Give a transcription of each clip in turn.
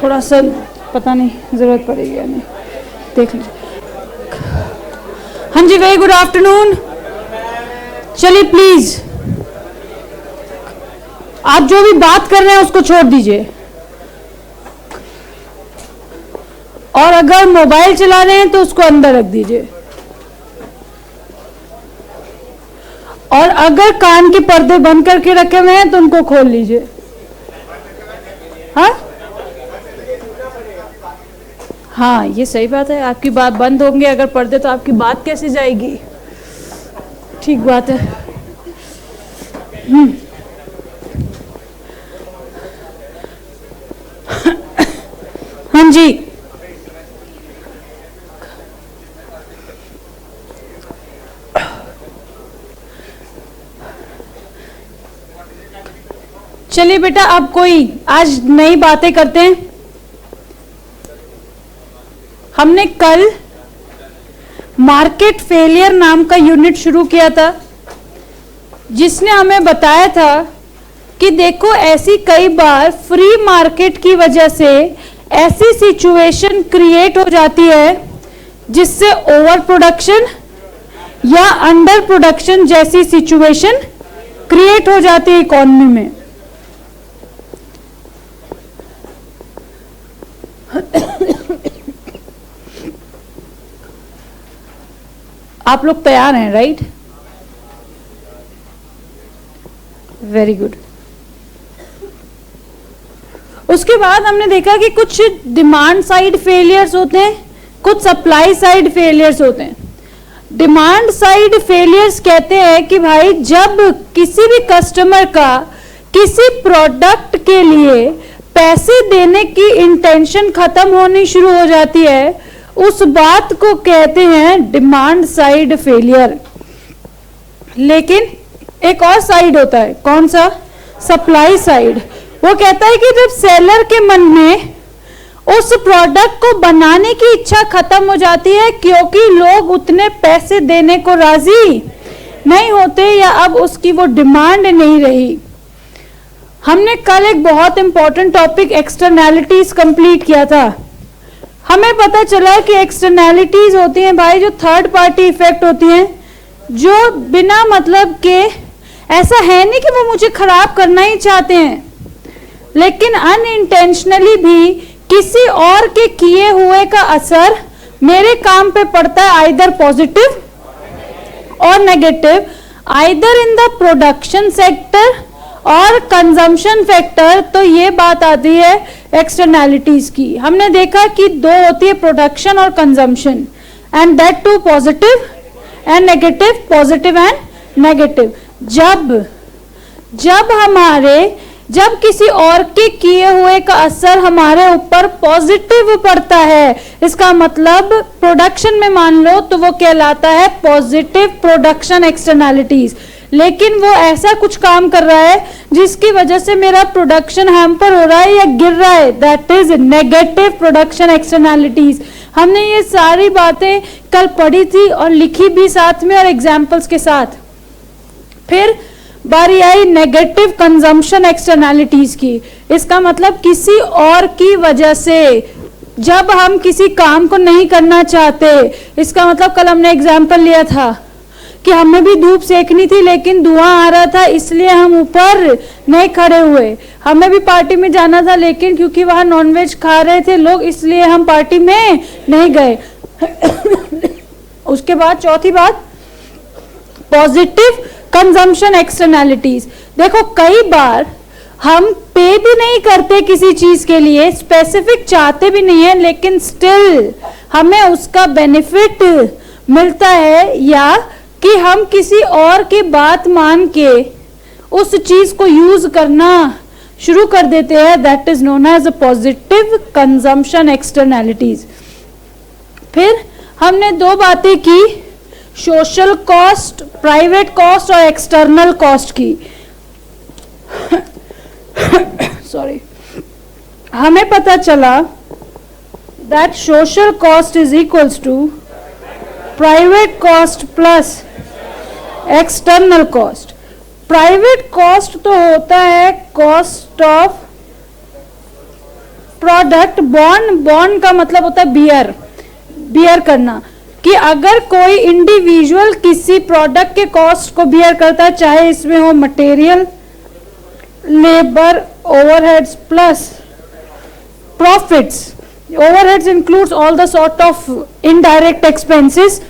थोड़ा सा पता नहीं जरूरत पड़ेगी या नहीं, देख लीजिए। हाँ जी, वेरी गुड आफ्टरनून। चलिए प्लीज, आप जो भी बात कर रहे हैं उसको छोड़ दीजिए, और अगर मोबाइल चला रहे हैं तो उसको अंदर रख दीजिए, और अगर कान के पर्दे बंद करके रखे हुए हैं तो उनको खोल लीजिए। हाँ हाँ, ये सही बात है, आपकी बात बंद होंगे अगर पर्दे, तो आपकी बात कैसे जाएगी? ठीक बात है। हाँ जी, चलिए बेटा, अब कोई आज नई बातें करते हैं। हमने कल मार्केट फेलियर नाम का यूनिट शुरू किया था, जिसने हमें बताया था कि देखो ऐसी कई बार फ्री मार्केट की वजह से ऐसी सिचुएशन क्रिएट हो जाती है जिससे ओवर प्रोडक्शन या अंडर प्रोडक्शन जैसी सिचुएशन क्रिएट हो जाती है इकोनॉमी में। आप लोग तैयार हैं, राइट? Very good. उसके बाद हमने देखा कि कुछ डिमांड साइड फेलियर्स होते हैं, कुछ सप्लाई साइड फेलियर्स होते हैं। डिमांड साइड फेलियर्स कहते हैं कि भाई जब किसी भी कस्टमर का किसी प्रोडक्ट के लिए पैसे देने की इंटेंशन खत्म होनी शुरू हो जाती है, उस बात को कहते हैं डिमांड साइड फेलियर। लेकिन एक और साइड होता है, कौन सा? Supply side. वो कहता है कि जब सेलर के मन में उस प्रोडक्ट को बनाने की इच्छा खत्म हो जाती है क्योंकि लोग उतने पैसे देने को राजी नहीं होते, या अब उसकी वो डिमांड नहीं रही। हमने कल एक बहुत इंपॉर्टेंट टॉपिक एक्सटर्नैलिटीज कंप्लीट किया था। हमें पता चला कि एक्सटर्नैलिटीज होती हैं भाई, जो थर्ड पार्टी इफेक्ट होती हैं, जो बिना मतलब के, ऐसा है नहीं कि वो मुझे खराब करना ही चाहते हैं, लेकिन अनइंटेंशनली भी किसी और के किए हुए का असर मेरे काम पे पड़ता है, आइदर पॉजिटिव और negative, either in the production sector और कंजम्पशन फैक्टर। तो ये बात आती है एक्सटर्नैलिटीज की। हमने देखा कि दो होती है, प्रोडक्शन और consumption, and that too positive and negative, positive and negative. जब किसी और के किए हुए का असर हमारे ऊपर पॉजिटिव पड़ता है, इसका मतलब प्रोडक्शन में मान लो तो वो कहलाता है पॉजिटिव प्रोडक्शन एक्सटर्नैलिटीज। लेकिन वो ऐसा कुछ काम कर रहा है जिसकी वजह से मेरा प्रोडक्शन हैम्पर हो रहा है या गिर रहा है, that is negative production externalities. हमने ये सारी बातें कल पढ़ी थी और लिखी भी साथ में और एग्जाम्पल्स के साथ। फिर बारी आई नेगेटिव कंजम्पशन एक्सटर्नैलिटीज की। इसका मतलब किसी और की वजह से जब हम किसी काम को नहीं करना चाहते, इसका मतलब कल हमने एग्जाम्पल लिया था कि हमें भी धूप सेकनी थी लेकिन धुआं आ रहा था इसलिए हम ऊपर नहीं खड़े हुए। हमें भी पार्टी में जाना था लेकिन क्योंकि वहां नॉनवेज खा रहे थे लोग, इसलिए हम पार्टी में नहीं गए। उसके बाद चौथी बात, पॉजिटिव कंजम्पशन एक्सटर्नैलिटीज। देखो कई बार हम पे भी नहीं करते किसी चीज के लिए, स्पेसिफिक चाहते भी नहीं है, लेकिन स्टिल हमें उसका बेनिफिट मिलता है, या कि हम किसी और की बात मान के उस चीज को यूज करना शुरू कर देते हैं, that is known as a positive consumption externalities. फिर हमने दो बातें की, सोशल कॉस्ट, प्राइवेट कॉस्ट और एक्सटर्नल कॉस्ट की। सॉरी, हमें पता चला that social cost is equals to private cost plus external cost. Private cost तो होता है कॉस्ट ऑफ प्रोडक्ट, बॉन्ड का मतलब होता है बियर करना, कि अगर कोई इंडिविजुअल किसी प्रोडक्ट के कॉस्ट को बियर करता है, चाहे इसमें हो material, labour, overheads plus profits, overheads includes all the sort of indirect expenses,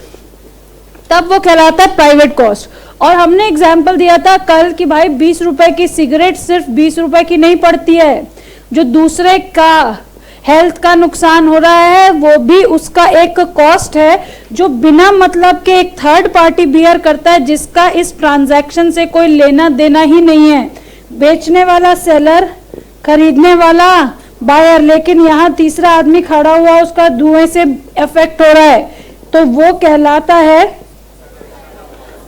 तब वो कहलाता है प्राइवेट कॉस्ट। और हमने एग्जाम्पल दिया था कल कि भाई 20 रुपए की सिगरेट सिर्फ 20 रुपए की नहीं पड़ती है, जो दूसरे का हेल्थ का नुकसान हो रहा है वो भी उसका एक कॉस्ट है, जो बिना मतलब के एक थर्ड पार्टी बियर करता है, जिसका इस ट्रांजैक्शन से कोई लेना देना ही नहीं है। बेचने वाला सेलर, खरीदने वाला बायर, लेकिन यहाँ तीसरा आदमी खड़ा हुआ, उसका धुएं से इफेक्ट हो रहा है, तो वो कहलाता है।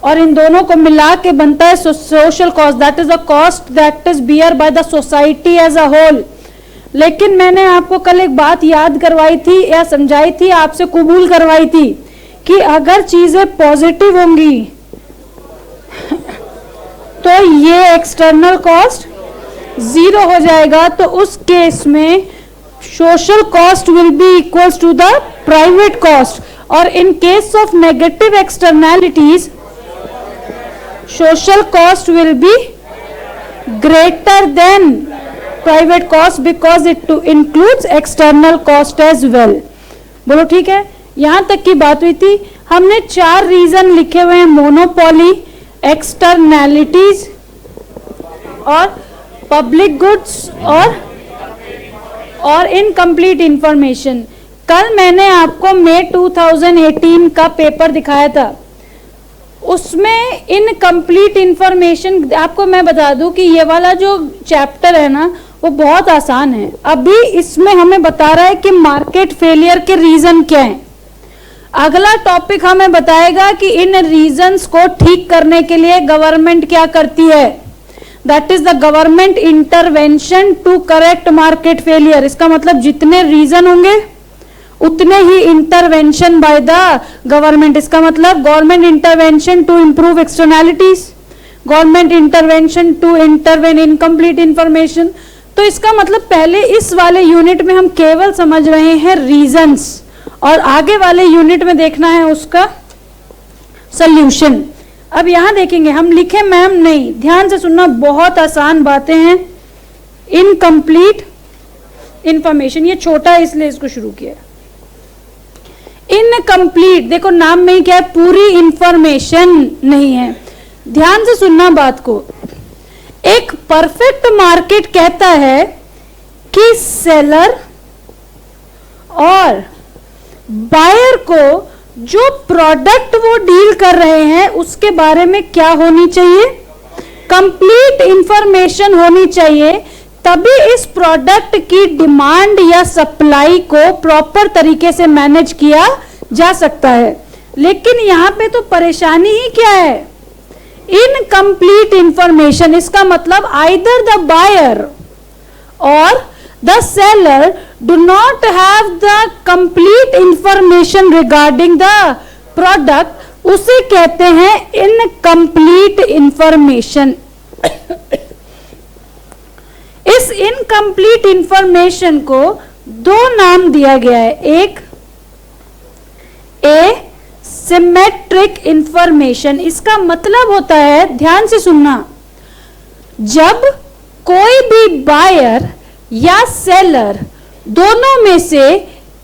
और इन दोनों को मिला के बनता है social cost, that is a cost that is bear by the society as a whole. लेकिन मैंने आपको कल एक बात याद करवाई थी या समझाई थी, आपसे कबूल करवाई थी कि अगर चीजें पॉजिटिव होंगी तो ये एक्सटर्नल कॉस्ट जीरो हो जाएगा, तो उस केस में social cost will be equals to the private cost. और in case of negative externalities social cost will be greater than private cost because it includes external cost as well। बोलो ठीक है, यहां तक की बात हुई थी। हमने 4 रीजन लिखे हुए हैं, मोनोपोली, एक्सटर्नैलिटीज और पब्लिक गुड्स और इनकम्प्लीट इंफॉर्मेशन। कल मैंने आपको मई 2018 का पेपर दिखाया था, उसमें इनकम्प्लीट इंफॉर्मेशन, आपको मैं बता दूं कि ये वाला जो चैप्टर है ना वो बहुत आसान है। अभी इसमें हमें बता रहा है कि मार्केट फेलियर के रीजन क्या हैं। अगला टॉपिक हमें बताएगा कि इन रीजंस को ठीक करने के लिए गवर्नमेंट क्या करती है, that is the government intervention to correct market failure. इसका मतलब जितने रीजन होंगे उतने ही इंटरवेंशन बाय द गवर्नमेंट। इसका मतलब government intervention to improve externalities, government intervention to intervene incomplete information. तो इसका मतलब पहले इस वाले यूनिट में हम केवल समझ रहे हैं रीजंस, और आगे वाले यूनिट में देखना है उसका सॉल्यूशन। अब यहां देखेंगे, हम लिखे मैम नहीं, ध्यान से सुनना, बहुत आसान बातें हैं। इनकम्प्लीट इंफॉर्मेशन, ये छोटा है इसलिए इसको शुरू किया। इनकम्प्लीट, देखो नाम में ही क्या है, पूरी इंफॉर्मेशन नहीं है। ध्यान से सुनना बात को। एक परफेक्ट मार्केट कहता है कि सेलर और बायर को जो प्रोडक्ट वो डील कर रहे हैं उसके बारे में क्या होनी चाहिए, कंप्लीट इंफॉर्मेशन होनी चाहिए, तभी इस प्रोडक्ट की डिमांड या सप्लाई को प्रॉपर तरीके से मैनेज किया जा सकता है। लेकिन यहां पे तो परेशानी ही क्या है, इनकम्प्लीट इंफॉर्मेशन। इसका मतलब आइदर द बायर और the seller do not have the complete information regarding the product, उसे कहते हैं इनकम्प्लीट इंफॉर्मेशन। इस इनकम्प्लीट इंफॉर्मेशन को 2 नाम दिया गया है, एक सिमेट्रिक इंफॉर्मेशन। इसका मतलब होता है, ध्यान से सुनना, जब कोई भी बायर या सेलर दोनों में से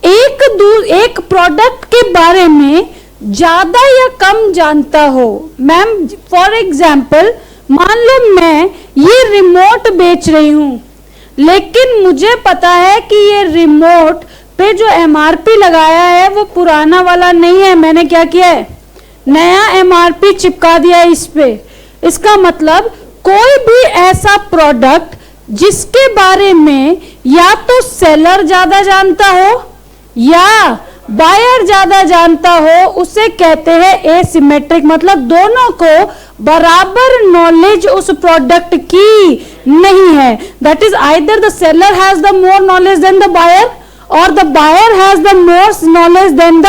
एक प्रोडक्ट के बारे में ज्यादा या कम जानता हो। मैम फॉर एग्जाम्पल, मान लो मैं ये रिमोट बेच रही हूं, लेकिन मुझे पता है कि ये रिमोट पे जो एमआरपी लगाया है वो पुराना वाला नहीं है, मैंने क्या किया है, नया एमआरपी चिपका दिया है इस पे। इसका मतलब कोई भी ऐसा प्रोडक्ट जिसके बारे में या तो सेलर ज्यादा जानता हो या बायर ज्यादा जानता हो, उसे कहते हैं एसिमेट्रिक। मतलब दोनों को बराबर नॉलेज उस प्रोडक्ट की नहीं है। That is either the seller has the more knowledge than the buyer और the buyer has the more knowledge than the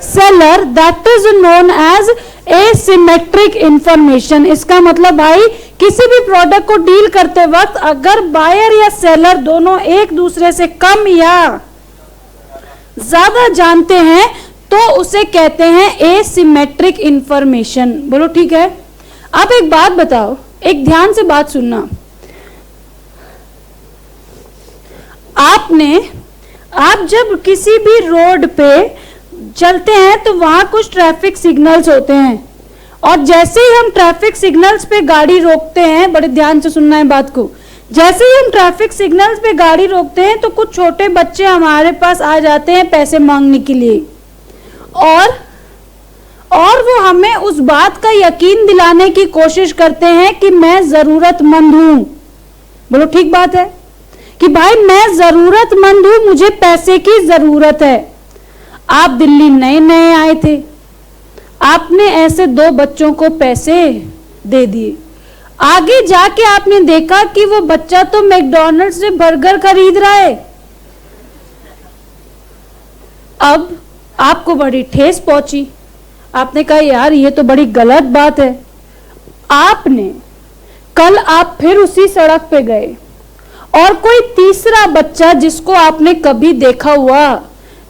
seller that is known as asymmetric information. इसका मतलब भाई किसी भी प्रोडक्ट को डील करते वक्त अगर बायर या सेलर दोनों एक दूसरे से कम या ज्यादा जानते हैं तो उसे कहते हैं एसिमेट्रिक इंफॉर्मेशन। बोलो ठीक है। अब एक बात बताओ, एक ध्यान से बात सुनना। आप जब किसी भी रोड पे चलते हैं तो वहां कुछ ट्रैफिक सिग्नल्स होते हैं, और जैसे ही हम ट्रैफिक सिग्नल्स पे गाड़ी रोकते हैं, बड़े ध्यान से सुनना है बात को, जैसे ही हम ट्रैफिक सिग्नल्स पे गाड़ी रोकते हैं तो कुछ छोटे बच्चे हमारे पास आ जाते हैं पैसे मांगने के लिए, और वो हमें उस बात का यकीन दिलाने की कोशिश करते हैं कि मैं जरूरतमंद हूं। बोलो ठीक बात है कि भाई मैं जरूरतमंद हूं, मुझे पैसे की जरूरत है। आप दिल्ली नए नए आए थे, आपने ऐसे 2 बच्चों को पैसे दे दिए। आगे जाके आपने देखा कि वो बच्चा तो मैकडॉनल्ड से बर्गर खरीद रहा है। अब आपको बड़ी ठेस पहुंची, आपने कहा यार ये तो बड़ी गलत बात है। कल आप फिर उसी सड़क पे गए और कोई तीसरा बच्चा जिसको आपने कभी देखा हुआ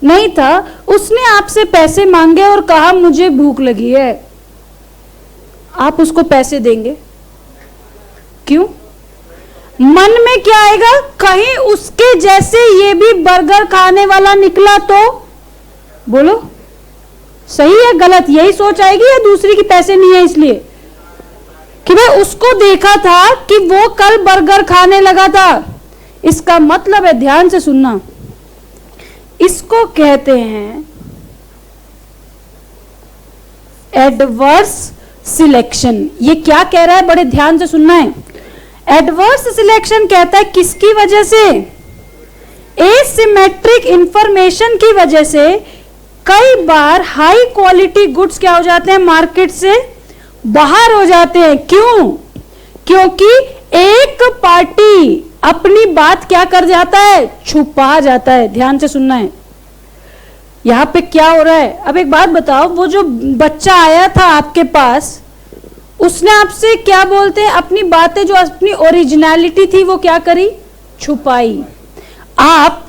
नहीं था, उसने आपसे पैसे मांगे और कहा मुझे भूख लगी है। आप उसको पैसे देंगे? क्यों? मन में क्या आएगा, कहीं उसके जैसे ये भी बर्गर खाने वाला निकला तो। बोलो सही है गलत, यही सोच आएगी, या दूसरी की पैसे नहीं है इसलिए कि भाई उसको देखा था कि वो कल बर्गर खाने लगा था। इसका मतलब है, ध्यान से सुनना, इसको कहते हैं एडवर्स सिलेक्शन। ये क्या कह रहा है, बड़े ध्यान से सुनना है। एडवर्स सिलेक्शन कहता है किसकी वजह से? एसिमेट्रिक इंफॉर्मेशन की वजह से कई बार हाई क्वालिटी गुड्स क्या हो जाते हैं, मार्केट से बाहर हो जाते हैं। क्यों? क्योंकि एक पार्टी अपनी बात क्या कर जाता है, छुपा जाता है। ध्यान से सुनना है, यहां पे क्या हो रहा है। अब एक बात बताओ, वो जो बच्चा आया था आपके पास, उसने आपसे क्या बोलते हैं, अपनी बातें जो अपनी ओरिजिनलिटी थी वो क्या करी, छुपाई। आप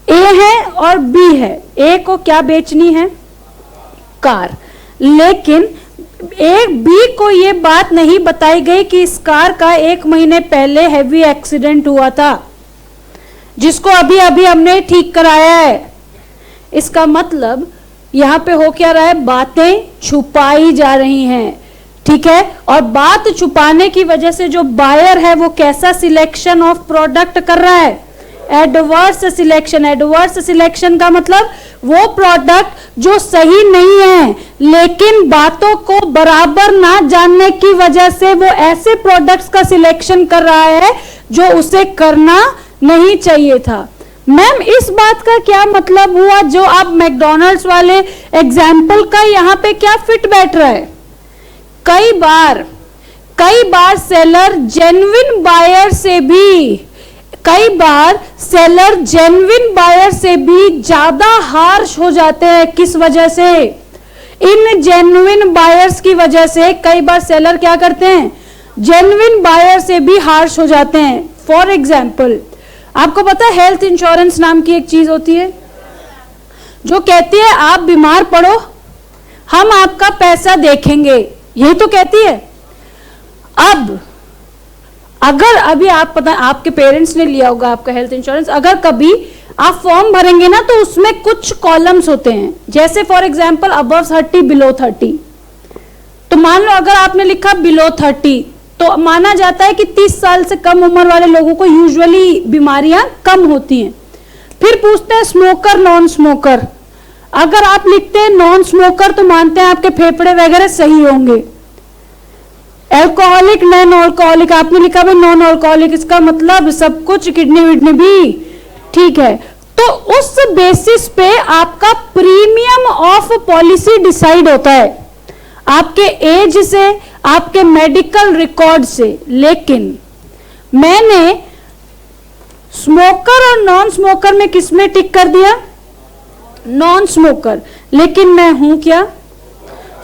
ए है और बी है, ए को क्या बेचनी है, कार, लेकिन एक बी को ये बात नहीं बताई गई कि इस कार का 1 महीने पहले हैवी एक्सीडेंट हुआ था जिसको अभी अभी हमने ठीक कराया है। इसका मतलब यहां पे हो क्या रहा है, बातें छुपाई जा रही हैं, ठीक है। और बात छुपाने की वजह से जो बायर है वो कैसा सिलेक्शन ऑफ प्रोडक्ट कर रहा है, एडवर्स सिलेक्शन। एडवर्स सिलेक्शन का मतलब वो प्रोडक्ट जो सही नहीं है लेकिन बातों को बराबर ना जानने की वजह से वो ऐसे प्रोडक्ट्स का सिलेक्शन कर रहा है जो उसे करना नहीं चाहिए था। मैम इस बात का क्या मतलब हुआ, जो आप मैकडॉनल्ड्स वाले एग्जाम्पल का यहाँ पे क्या फिट बैठ रहा है। कई बार सेलर जेन्युइन बायर से भी ज्यादा हार्श हो जाते हैं। किस वजह से? इन जेन्युइन बायर्स की वजह से कई बार सेलर क्या करते हैं, जेन्युइन बायर से भी हार्श हो जाते हैं। फॉर एग्जाम्पल, आपको पता है हेल्थ इंश्योरेंस नाम की एक चीज होती है जो कहती है आप बीमार पड़ो हम आपका पैसा देखेंगे, यही तो कहती है। अब अगर अभी आप पता आपके पेरेंट्स ने लिया होगा आपका हेल्थ इंश्योरेंस, अगर कभी आप फॉर्म भरेंगे ना तो उसमें कुछ कॉलम्स होते हैं, जैसे फॉर एग्जांपल अबव 30 बिलो 30। तो मान लो अगर आपने लिखा बिलो 30 तो माना जाता है कि 30 साल से कम उम्र वाले लोगों को यूजुअली बीमारियां कम होती हैं। फिर पूछते हैं स्मोकर नॉन स्मोकर, अगर आप लिखते हैं नॉन स्मोकर तो मानते हैं आपके फेफड़े वगैरह सही होंगे। एल्कोहलिक नॉन अल्कोहलिक, आपने लिखा भाई नॉन अल्कोहलिक, इसका मतलब सब कुछ किडनी विडनी भी ठीक है। तो उस बेसिस पे आपका प्रीमियम ऑफ पॉलिसी डिसाइड होता है, आपके एज से, आपके मेडिकल रिकॉर्ड से। लेकिन मैंने स्मोकर और नॉन स्मोकर में किसमें टिक कर दिया, नॉन स्मोकर। लेकिन मैं हूं क्या?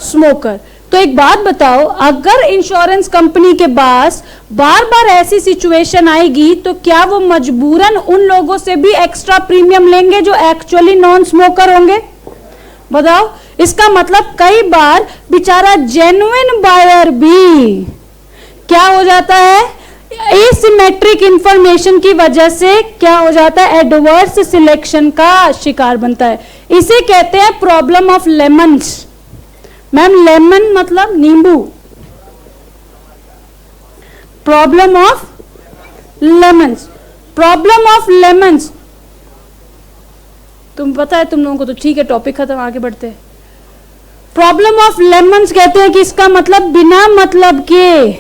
स्मोकर। तो एक बात बताओ, अगर इंश्योरेंस कंपनी के पास बार बार ऐसी सिचुएशन आएगी तो क्या वो मजबूरन उन लोगों से भी एक्स्ट्रा प्रीमियम लेंगे जो एक्चुअली नॉन स्मोकर होंगे? बताओ, इसका मतलब कई बार बेचारा जेन्युइन बायर भी क्या हो जाता है, एसिमेट्रिक इंफॉर्मेशन की वजह से क्या हो जाता है, एडवर्स सिलेक्शन का शिकार बनता है। इसे कहते हैं problem of lemons. Ma'am, lemon मतलब नींबू, problem of lemons, problem of lemons. तुम पता है तुम लोगों को, तो ठीक है, टॉपिक खत्म, आगे बढ़ते हैं। प्रॉब्लम ऑफ लेमन्स कहते हैं कि इसका मतलब बिना मतलब के,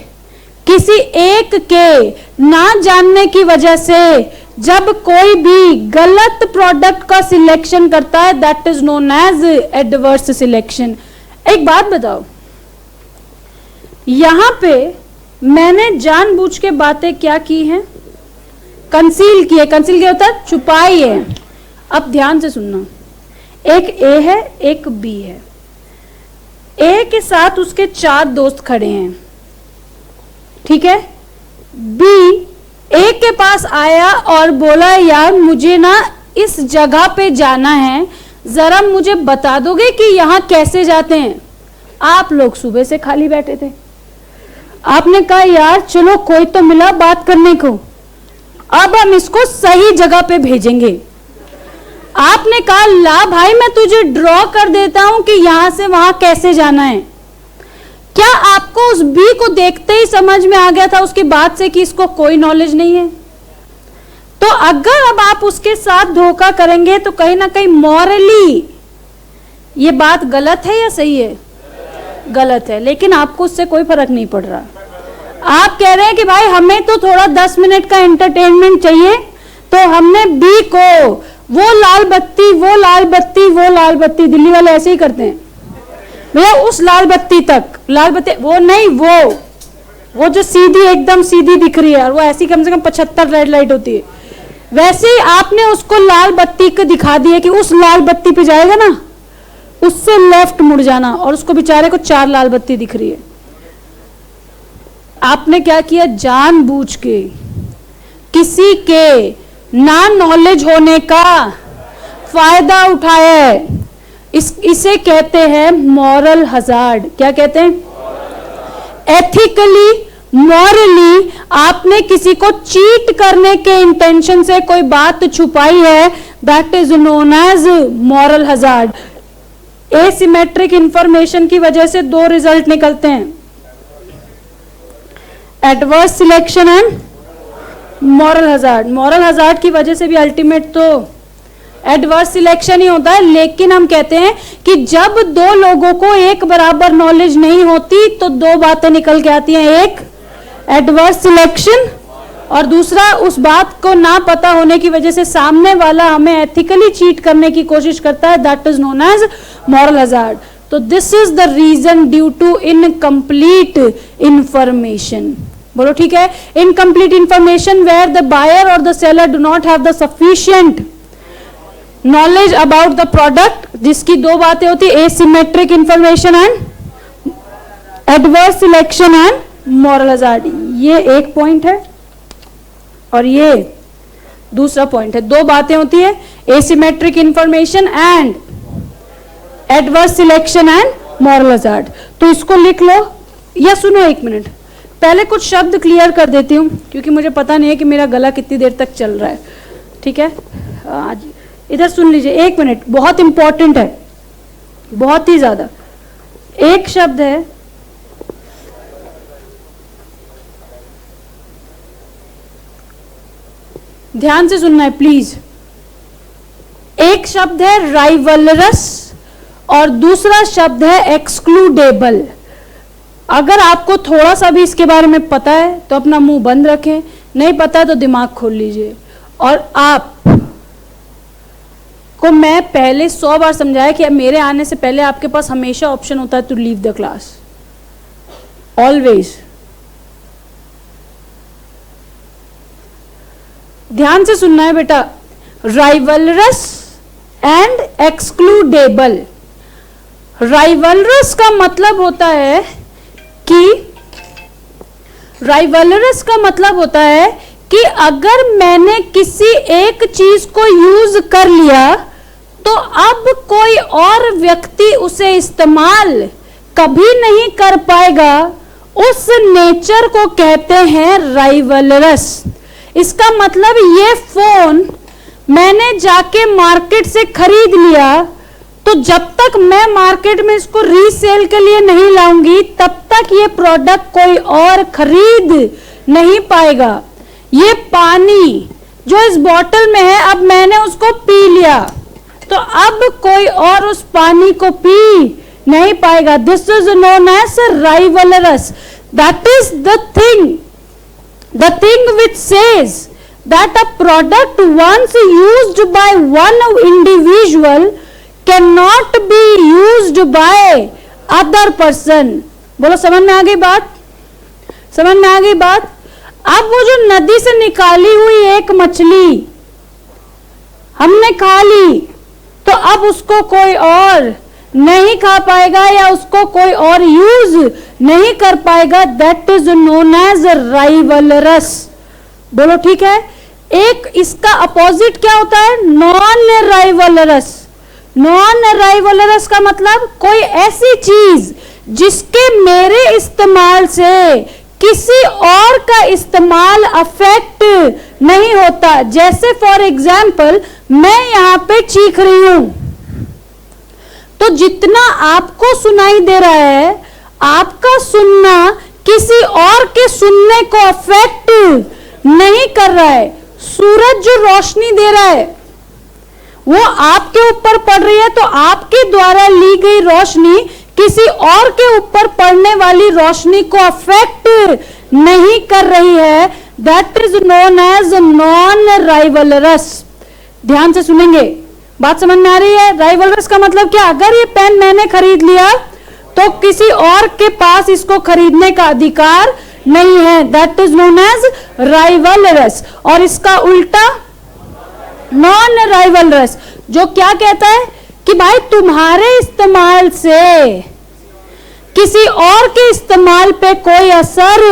किसी एक के ना जानने की वजह से जब कोई भी गलत प्रोडक्ट का सिलेक्शन करता है, that is known as adverse selection. एक बात बताओ, यहां पे मैंने जानबूझ के बातें क्या की हैं? कंसील की है। कंसील क्या होता है? छुपाई है। अब ध्यान से सुनना, एक ए है, एक बी है। ए के साथ उसके 4 दोस्त खड़े हैं, ठीक है। बी ए के पास आया और बोला, यार मुझे ना इस जगह पे जाना है, जरा मुझे बता दोगे कि यहां कैसे जाते हैं? आप लोग सुबह से खाली बैठे थे, आपने कहा यार चलो कोई तो मिला बात करने को, अब हम इसको सही जगह पे भेजेंगे। आपने कहा ला भाई मैं तुझे ड्रॉ कर देता हूं कि यहां से वहां कैसे जाना है। क्या आपको उस बी को देखते ही समझ में आ गया था उसकी बात से कि इसको कोई नॉलेज नहीं है? तो अगर अब आप उसके साथ धोखा करेंगे तो कहीं ना कहीं मॉरली ये बात गलत है या सही है? गलत है, लेकिन आपको उससे कोई फर्क नहीं पड़ रहा। आप कह रहे हैं कि भाई हमें तो थोड़ा 10 मिनट का एंटरटेनमेंट चाहिए, तो हमने बी को वो लाल बत्ती, वो लाल बत्ती, वो लाल बत्ती, दिल्ली वाले ऐसे ही करते हैं भैया, उस लाल बत्ती तक, लाल बत्ती वो नहीं, वो जो सीधी एकदम सीधी दिख रही है, और वो ऐसी कम से कम 75 रेड लाइट होती है, वैसे ही आपने उसको लाल बत्ती को दिखा दिया कि उस लाल बत्ती पे जाएगा ना, उससे लेफ्ट मुड़ जाना, और उसको बेचारे को 4 लाल बत्ती दिख रही है। आपने क्या किया? जानबूझ के किसी के ना नॉलेज होने का फायदा उठाया है। इसे कहते हैं मॉरल हजार्ड। क्या कहते हैं? एथिकली, मॉरली आपने किसी को चीट करने के इंटेंशन से कोई बात छुपाई है, that is known as moral hazard. Asymmetric information की वजह से 2 रिजल्ट निकलते हैं, adverse selection and moral hazard. Moral hazard की वजह से भी अल्टीमेट तो एडवर्स सिलेक्शन ही होता है, लेकिन हम कहते हैं कि जब 2 लोगों को एक बराबर नॉलेज नहीं होती तो 2 बातें निकल के आती हैं, एक एडवर्स सिलेक्शन और दूसरा उस बात को ना पता होने की वजह से सामने वाला हमें एथिकली चीट करने की कोशिश करता है, that is known as moral hazard. तो this is the reason due to incomplete information. बोलो ठीक है। Incomplete information where the buyer और the seller do not have the sufficient knowledge about the product, जिसकी 2 बातें होती है, asymmetric information and adverse selection and moral hazard. ये एक पॉइंट है और ये दूसरा पॉइंट है। 2 बातें होती है, asymmetric information and adverse selection and moral hazard. तो इसको लिख लो या सुनो 1 मिनट, पहले कुछ शब्द क्लियर कर देती हूँ क्योंकि मुझे पता नहीं है कि मेरा गला कितनी देर तक चल रहा है। ठीक है, आज इधर सुन लीजिए 1 मिनट, बहुत इंपॉर्टेंट है, बहुत ही ज्यादा। एक शब्द है ध्यान से सुनना है प्लीज। एक शब्द है राइवलरस और दूसरा शब्द है एक्सक्लूडेबल। अगर आपको थोड़ा सा भी इसके बारे में पता है तो अपना मुंह बंद रखें, नहीं पता है तो दिमाग खोल लीजिए। और आप को मैं पहले 100 बार समझाया कि मेरे आने से पहले आपके पास हमेशा ऑप्शन होता है to leave the class, always. ध्यान से सुनना है बेटा, राइवलरस एंड एक्सक्लूडेबल। राइवलरस का मतलब होता है कि राइवलरस का मतलब होता है कि अगर मैंने किसी एक चीज को यूज कर लिया तो अब कोई और व्यक्ति उसे इस्तेमाल कभी नहीं कर पाएगा, उस नेचर को कहते हैं राइवलरस। इसका मतलब ये फोन मैंने जाके मार्केट से खरीद लिया तो जब तक मैं मार्केट में इसको रीसेल के लिए नहीं लाऊंगी तब तक ये प्रोडक्ट कोई और खरीद नहीं पाएगा। ये पानी जो इस बोतल में है, अब मैंने उसको पी लिया तो अब कोई और उस पानी को पी नहीं पाएगा। This is known as rivalrous. That is the thing which says that a product once used by one individual cannot be used by other person। बोलो समझ में आ गई बात? समझ में आ गई बात? अब वो जो नदी से निकाली हुई एक मछली हमने खा ली तो अब उसको कोई और नहीं खा पाएगा या उसको कोई और यूज नहीं कर पाएगा। That is known as rivalrous. बोलो ठीक है। एक इसका अपोजिट क्या होता है? Non rivalries. नॉन राइवलरस का मतलब कोई ऐसी चीज जिसके मेरे इस्तेमाल से किसी और का इस्तेमाल अफेक्ट नहीं होता। जैसे फॉर एग्जाम्पल मैं यहां पे चीख रही हूं तो जितना आपको सुनाई दे रहा है आपका सुनना किसी और के सुनने को अफेक्ट नहीं कर रहा है। सूरज जो रोशनी दे रहा है वो आपके ऊपर पड़ रही है तो आपके द्वारा ली गई रोशनी किसी और के ऊपर पड़ने वाली रोशनी को अफेक्ट नहीं कर रही है। That is known as non rivalrous. ध्यान से सुनेंगे, बात समझ में आ रही है? राइवलरस का मतलब क्या? अगर ये पेन मैंने खरीद लिया तो किसी और के पास इसको खरीदने का अधिकार नहीं है। That is known as rivalrous. और इसका उल्टा नॉन राइवलरस, जो क्या कहता है कि भाई तुम्हारे इस्तेमाल से किसी और के इस्तेमाल पे कोई असर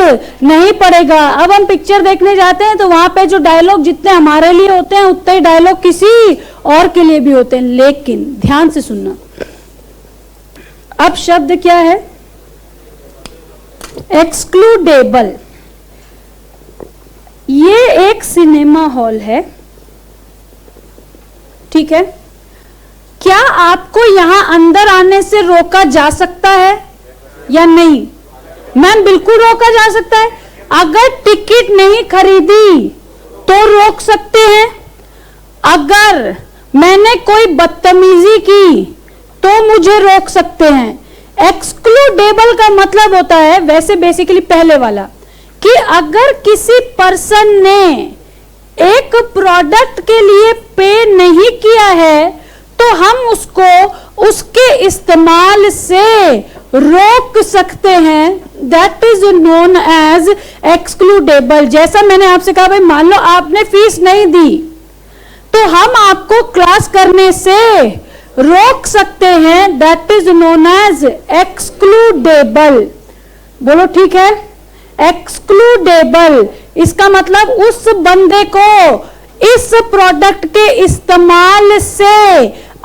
नहीं पड़ेगा। अब हम पिक्चर देखने जाते हैं तो वहां पे जो डायलॉग जितने हमारे लिए होते हैं उतने ही डायलॉग किसी और के लिए भी होते हैं। लेकिन ध्यान से सुनना, अब शब्द क्या है? एक्सक्लूडेबल। ये एक सिनेमा हॉल है, ठीक है? क्या आपको यहां अंदर आने से रोका जा सकता है या नहीं? मैम बिल्कुल रोका जा सकता है। अगर टिकट नहीं खरीदी तो रोक सकते हैं। अगर मैंने कोई बदतमीजी की तो मुझे रोक सकते हैं। एक्सक्लूडेबल का मतलब होता है, वैसे बेसिकली पहले वाला, कि अगर किसी पर्सन ने एक प्रोडक्ट के लिए पे नहीं किया है तो हम उसको उसके इस्तेमाल से रोक सकते हैं। That is known as excludable. जैसा मैंने आपसे कहा भाई मान लो आपने फीस नहीं दी तो हम आपको क्लास करने से रोक सकते हैं। That is known as excludable. बोलो ठीक है? एक्सक्लूडेबल इसका मतलब उस बंदे को इस प्रोडक्ट के इस्तेमाल से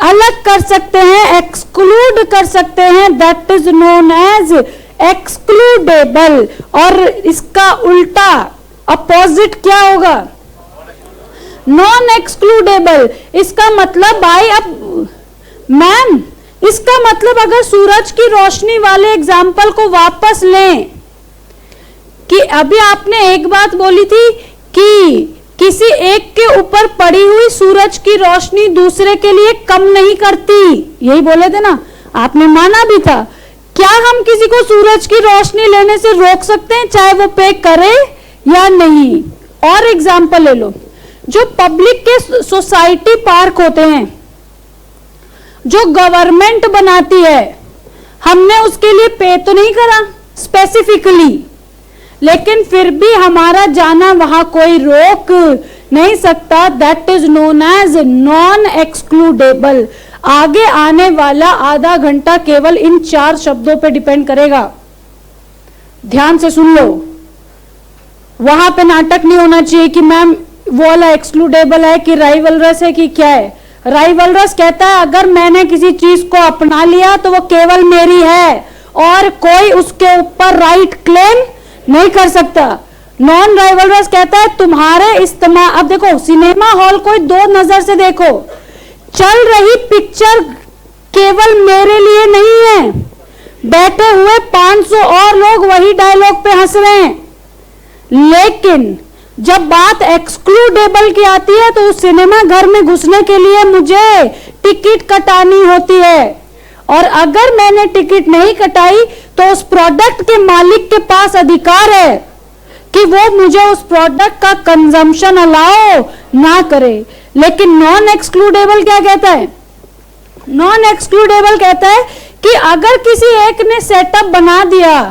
अलग कर सकते हैं, एक्सक्लूड कर सकते हैं। That is known as excludable. और इसका उल्टा अपोजिट क्या होगा? Non excludable. इसका मतलब भाई, अब मैम इसका मतलब अगर सूरज की रोशनी वाले एग्जाम्पल को वापस लें कि अभी आपने एक बात बोली थी कि किसी एक के ऊपर पड़ी हुई सूरज की रोशनी दूसरे के लिए कम नहीं करती, यही बोले थे ना, आपने माना भी था। क्या हम किसी को सूरज की रोशनी लेने से रोक सकते हैं चाहे वो पे करे या नहीं? और एग्जाम्पल ले लो, जो पब्लिक के सोसाइटी पार्क होते हैं जो गवर्नमेंट बनाती है, हमने उसके लिए पे तो नहीं करा स्पेसिफिकली, लेकिन फिर भी हमारा जाना वहां कोई रोक नहीं सकता, that is known as non excludable. आगे आने वाला आधा घंटा केवल इन 4 शब्दों पे डिपेंड करेगा। ध्यान से सुन लो, वहां पे नाटक नहीं होना चाहिए कि मैम वो वाला एक्सक्लूडेबल है कि राइवलरस है कि क्या है। राइवलरस कहता है अगर मैंने किसी चीज को अपना लिया तो वो केवल मेरी है और कोई उसके ऊपर राइट क्लेम नहीं कर सकता। नॉन राइवलरस कहता है तुम्हारे इस्तेमाल, अब देखो सिनेमा हॉल कोई 2 नजर से देखो, चल रही पिक्चर केवल मेरे लिए नहीं है, बैठे हुए 500 और लोग वही डायलॉग पे हंस रहे हैं। लेकिन जब बात एक्सक्लूडेबल की आती है तो उस सिनेमा घर में घुसने के लिए मुझे टिकट कटानी होती है, और अगर मैंने टिकट नहीं कटाई तो उस प्रोडक्ट के मालिक के पास अधिकार है कि वो मुझे उस प्रोडक्ट का कंजम्पशन अलाउ ना करे। लेकिन नॉन एक्सक्लूडेबल क्या कहता है? नॉन एक्सक्लूडेबल कहता है कि अगर किसी एक ने सेटअप बना दिया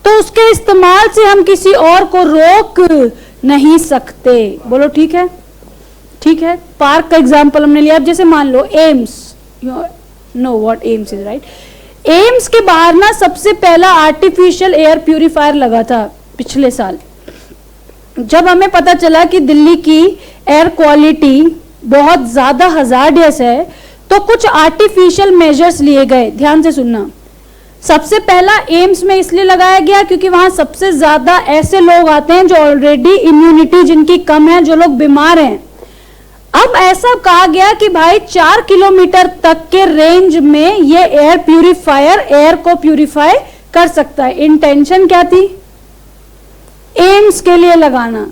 तो उसके इस्तेमाल से हम किसी और को रोक नहीं सकते। बोलो ठीक है? ठीक है, पार्क का एग्जांपल हमने लिया। अब जैसे मान लो AIIMS, know what AIIMS is, right? AIIMS के बाहर ना सबसे पहला आर्टिफिशियल एयर प्यूरिफायर लगा था पिछले साल। जब हमें पता चला कि दिल्ली की एयर क्वालिटी बहुत ज्यादा हजार्डियस है तो कुछ आर्टिफिशियल मेजर्स लिए गए। ध्यान से सुनना, सबसे पहला एम्स में इसलिए लगाया गया क्योंकि वहां सबसे ज्यादा ऐसे लोग आते हैं जो ऑलरेडी इम्यूनिटी जिनकी कम है, जो लोग बीमार हैं। अब ऐसा कहा गया कि भाई 4 किलोमीटर तक के रेंज में ये एयर प्यूरिफायर एयर को प्यूरिफाई कर सकता है। इंटेंशन क्या थी? एम्स के लिए लगाना।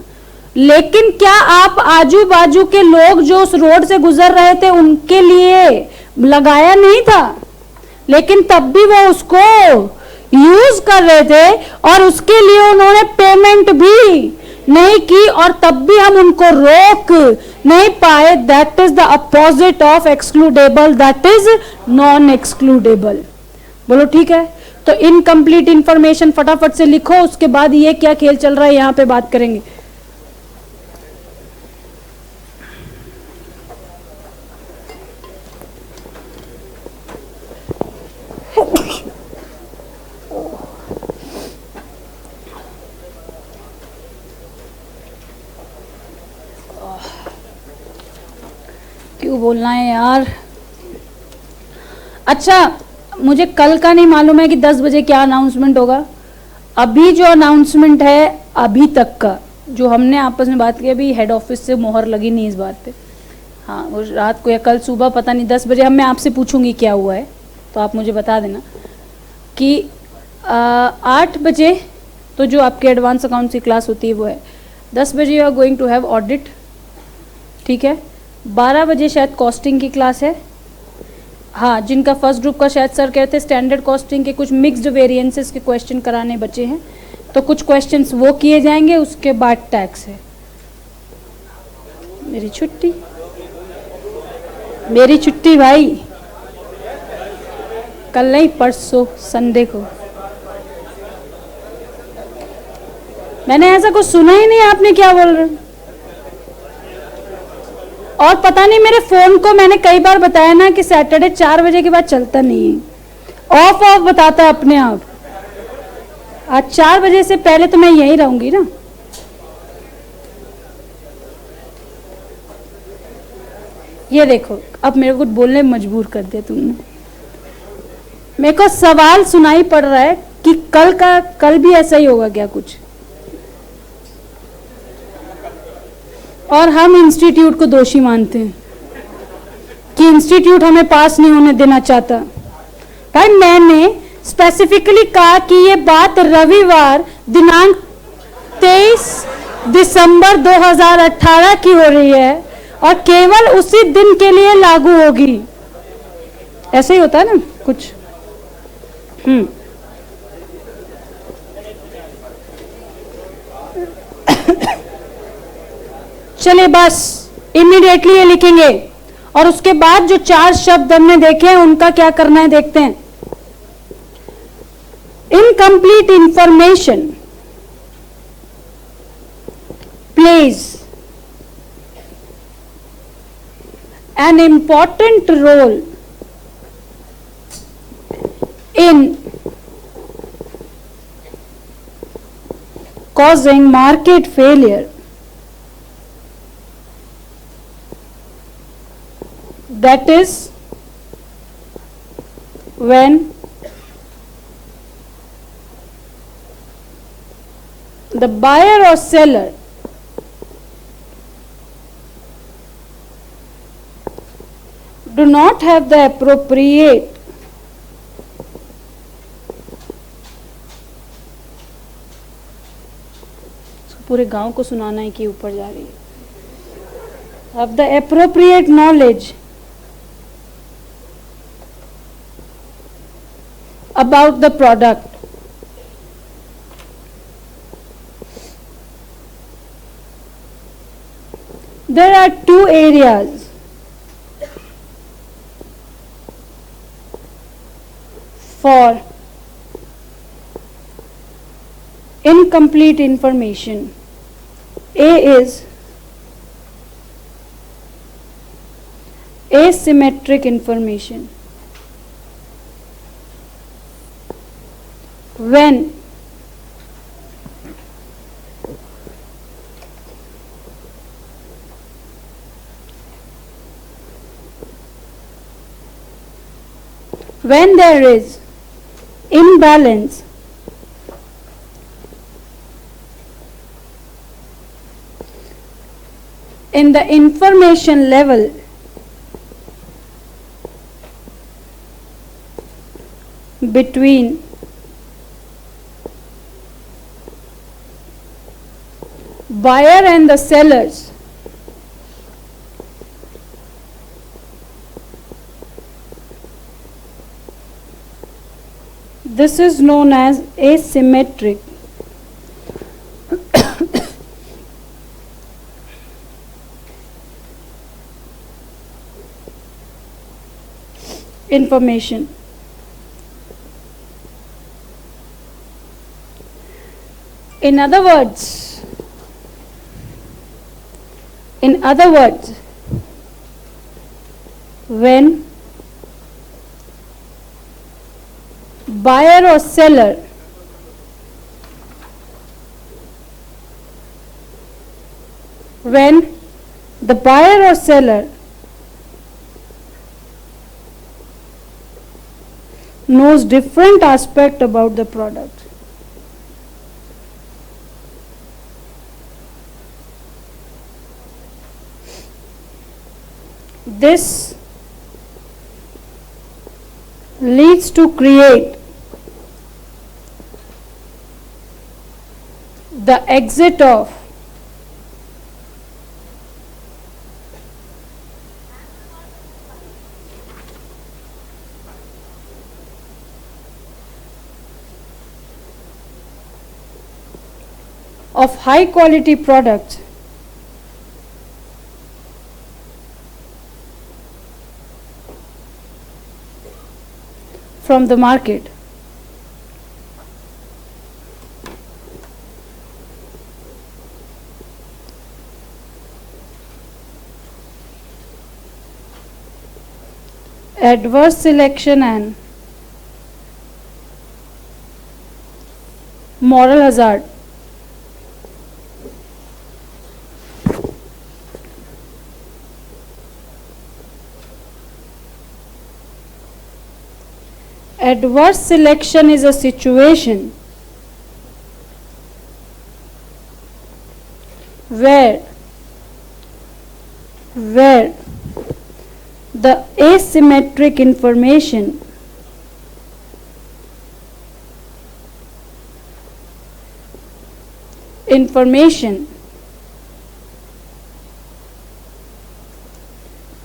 लेकिन क्या आप आजू बाजू के लोग जो उस रोड से गुजर रहे थे उनके लिए लगाया नहीं था? लेकिन तब भी वो उसको यूज कर रहे थे और उसके लिए उन्होंने पेमेंट भी नहीं की, और तब भी हम उनको रोक नहीं पाए। That is the opposite of excludable, that is non excludable. बोलो ठीक है? तो इनकम्प्लीट इंफॉर्मेशन फटाफट से लिखो, उसके बाद ये क्या खेल चल रहा है यहां पे बात करेंगे। क्यों बोलना है यार? अच्छा, मुझे कल का नहीं मालूम है कि 10 बजे क्या अनाउंसमेंट होगा। अभी जो अनाउंसमेंट है अभी तक का, जो हमने आपस में बात की, अभी हेड ऑफिस से मोहर लगी नहीं इस बात पे। हाँ, वो रात को या कल सुबह पता नहीं 10 बजे मैं आपसे पूछूंगी क्या हुआ है, तो आप मुझे बता देना कि 8 बजे तो जो आपके एडवांस अकाउंट्स की क्लास होती है वो है। 10 बजे you are going to have audit, ठीक है? 12 बजे शायद कॉस्टिंग की क्लास है। हाँ, जिनका फर्स्ट ग्रुप का शायद सर कहते हैं स्टैंडर्ड कॉस्टिंग के कुछ मिक्स्ड वेरिएंसेस के क्वेश्चन कराने बचे हैं, तो कुछ क्वेश्चंस वो किए जाएंगे। उसके बाद टैक्स है। मेरी छुट्टी भाई, कल नहीं परसों संडे को। मैंने ऐसा कुछ सुना ही नहीं, आपने क्या बोल रहे? और पता नहीं, मेरे फोन को मैंने कई बार बताया ना कि सैटरडे 4 बजे के बाद चलता नहीं है, ऑफ बताता है अपने आप। आज 4 बजे से पहले तो मैं यहीं रहूंगी ना। ये देखो, अब मेरे को बोलने में मजबूर कर दिया तुमने। मेरे को सवाल सुनाई पड़ रहा है कि कल भी ऐसा ही होगा क्या कुछ, और हम इंस्टीट्यूट को दोषी मानते हैं कि इंस्टीट्यूट हमें पास नहीं होने देना चाहता। भाई मैंने स्पेसिफिकली कहा कि ये बात रविवार दिनांक 23 दिसंबर 2018 की हो रही है और केवल उसी दिन के लिए लागू होगी। ऐसे ही होता है ना कुछ। चलिए बस इमीडिएटली ये लिखेंगे, और उसके बाद जो 4 शब्द हमने देखे हैं उनका क्या करना है देखते हैं। Incomplete information please an important role in causing market failure. That is when the buyer or seller do not have the appropriate पूरे गांव को सुनाना है कि ऊपर जा रही है, have the appropriate knowledge about the product. There are two areas for incomplete information. A is asymmetric information. When there is imbalance in the information level between buyer and the sellers, this is known as asymmetric. Information. In other words, when buyer or seller when the buyer or seller knows different aspect about the product, this leads to create the exit of high quality products from the market. Adverse selection and moral hazard. Adverse selection is a situation where the asymmetric information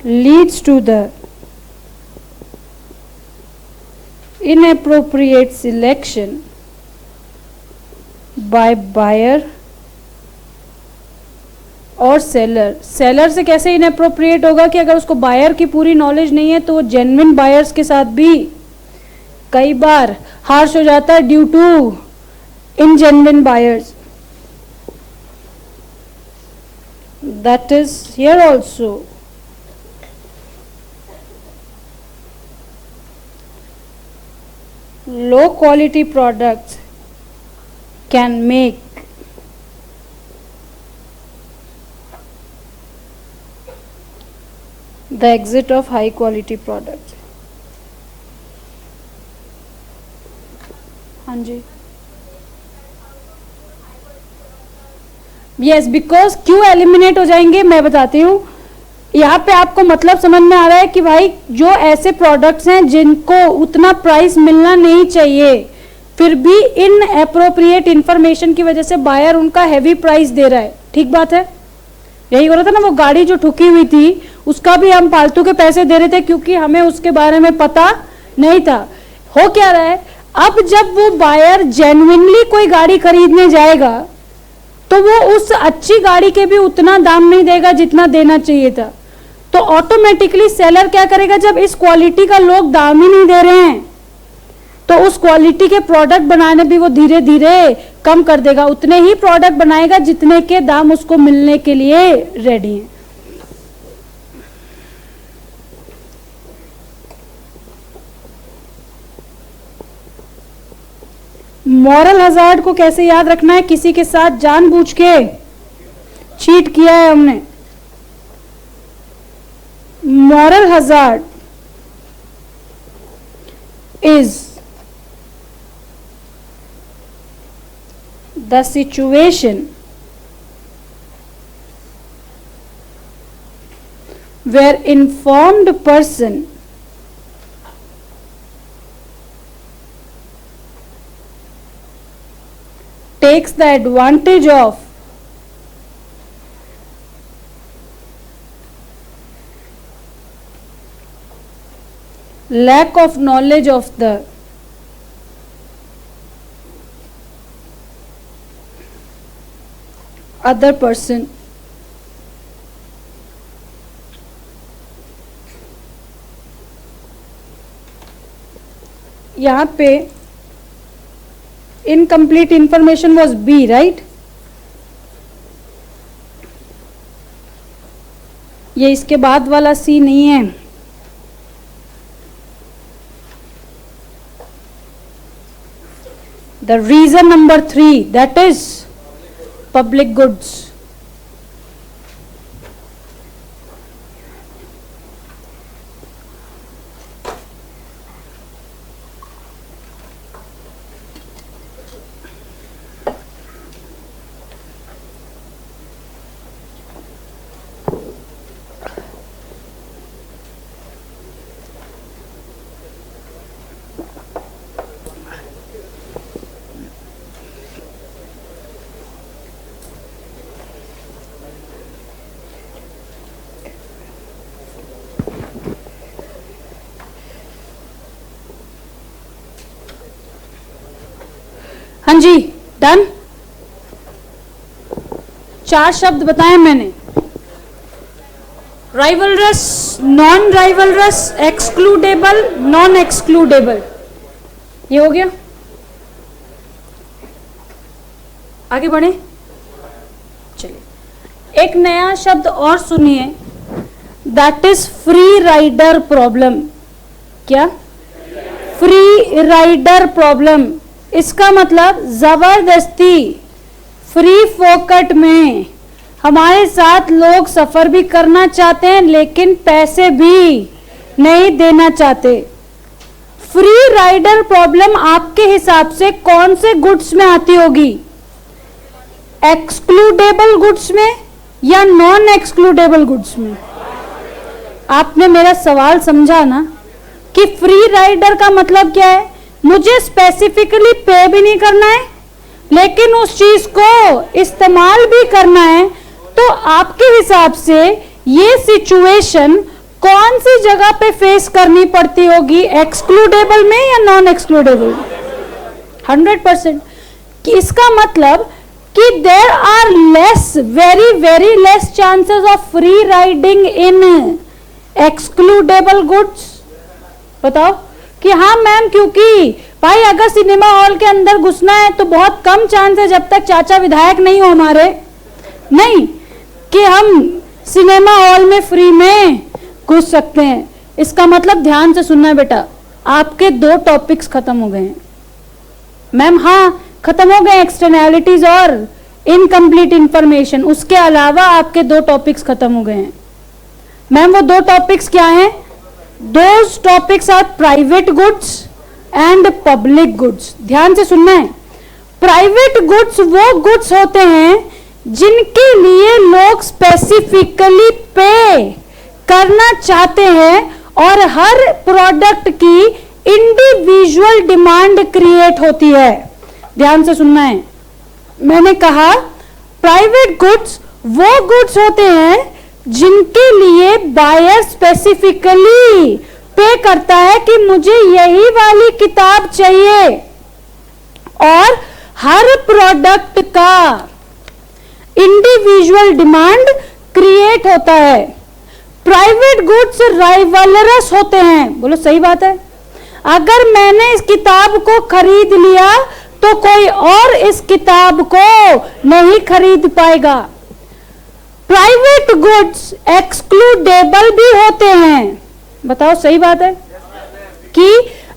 leads to the inappropriate selection by buyer और seller से कैसे inappropriate होगा कि अगर उसको buyer की पूरी knowledge नहीं है तो वो जेन्युइन बायर्स के साथ भी कई बार हार्श हो जाता है due to ingenuine buyers. That is here also low quality products can make the exit of high quality products. हाँ जी, यस, बिकॉज क्यों एलिमिनेट हो जाएंगे मैं बताती हूँ. यहाँ पे आपको मतलब समझ में आ रहा है कि भाई जो ऐसे प्रोडक्ट्स हैं जिनको उतना प्राइस मिलना नहीं चाहिए, फिर भी इन अप्रोप्रिएट इंफॉर्मेशन की वजह से बायर उनका हैवी प्राइस दे रहा है. ठीक बात है. यही हो रहा था ना, वो गाड़ी जो ठुकी हुई थी उसका भी हम फालतू के पैसे दे रहे थे क्योंकि हमें उसके बारे में पता नहीं था. हो क्या रहा है, अब जब वो बायर जेन्युइनली कोई गाड़ी खरीदने जाएगा तो वो उस अच्छी गाड़ी के भी उतना दाम नहीं देगा जितना देना चाहिए था. तो ऑटोमेटिकली सेलर क्या करेगा, जब इस क्वालिटी का लोग दाम ही नहीं दे रहे हैं तो उस क्वालिटी के प्रोडक्ट बनाने भी वो धीरे धीरे कम कर देगा. उतने ही प्रोडक्ट बनाएगा जितने के दाम उसको मिलने के लिए रेडी हैं. मॉरल हजार्ड को कैसे याद रखना है, किसी के साथ जानबूझ के चीट किया है हमने. Moral hazard is the situation where informed person takes the advantage of lack of knowledge of the other person. यहाँ पे incomplete information was B, right. ये इसके बाद वाला सी नहीं है. The reason number 3, that is public goods. हाँ जी, डन. 4 शब्द बताए मैंने. Rivalrous, non rivalrous, excludable, non excludable. ये हो गया. आगे बढ़े. चलिए एक नया शब्द और सुनिए, that is free rider problem. क्या? Free rider problem. इसका मतलब जबरदस्ती फ्री फोकट में हमारे साथ लोग सफर भी करना चाहते हैं लेकिन पैसे भी नहीं देना चाहते. फ्री राइडर प्रॉब्लम आपके हिसाब से कौन से गुड्स में आती होगी? एक्सक्लूडेबल गुड्स में या नॉन एक्सक्लूडेबल गुड्स में? आपने मेरा सवाल समझा ना कि फ्री राइडर का मतलब क्या है? मुझे स्पेसिफिकली पे भी नहीं करना है लेकिन उस चीज को इस्तेमाल भी करना है. तो आपके हिसाब से ये सिचुएशन कौन सी जगह पे फेस करनी पड़ती होगी, एक्सक्लूडेबल में या नॉन एक्सक्लूडेबल? 100%. कि इसका मतलब कि there are less, very very less chances of free riding in excludable goods. बताओ कि हाँ मैम, क्योंकि भाई अगर सिनेमा हॉल के अंदर घुसना है तो बहुत कम चांस है जब तक चाचा विधायक नहीं हो हमारे, नहीं कि हम सिनेमा हॉल में फ्री में घुस सकते हैं. इसका मतलब ध्यान से सुनना है बेटा, आपके 2 टॉपिक्स खत्म हो गए हैं. मैम हाँ, खत्म हो गए एक्सटर्नैलिटीज और इनकम्प्लीट इंफॉर्मेशन, उसके अलावा आपके 2 टॉपिक्स खत्म हो गए हैं। मैम वो 2 टॉपिक्स क्या हैं? Those topics are private goods and public goods. ध्यान से सुनना है। प्राइवेट गुड्स वो गुड्स होते हैं जिनके लिए लोग स्पेसिफिकली पे करना चाहते हैं और हर प्रोडक्ट की इंडिविजुअल डिमांड क्रिएट होती है। ध्यान से सुनना है। मैंने कहा प्राइवेट गुड्स वो गुड्स होते हैं जिनके लिए बायर स्पेसिफिकली पे करता है कि मुझे यही वाली किताब चाहिए, और हर प्रोडक्ट का इंडिविजुअल डिमांड क्रिएट होता है। प्राइवेट गुड्स राइवलरस होते हैं। बोलो सही बात है। अगर मैंने इस किताब को खरीद लिया तो कोई और इस किताब को नहीं खरीद पाएगा। प्राइवेट गुड्स एक्सक्लूडेबल भी होते हैं। बताओ सही बात है कि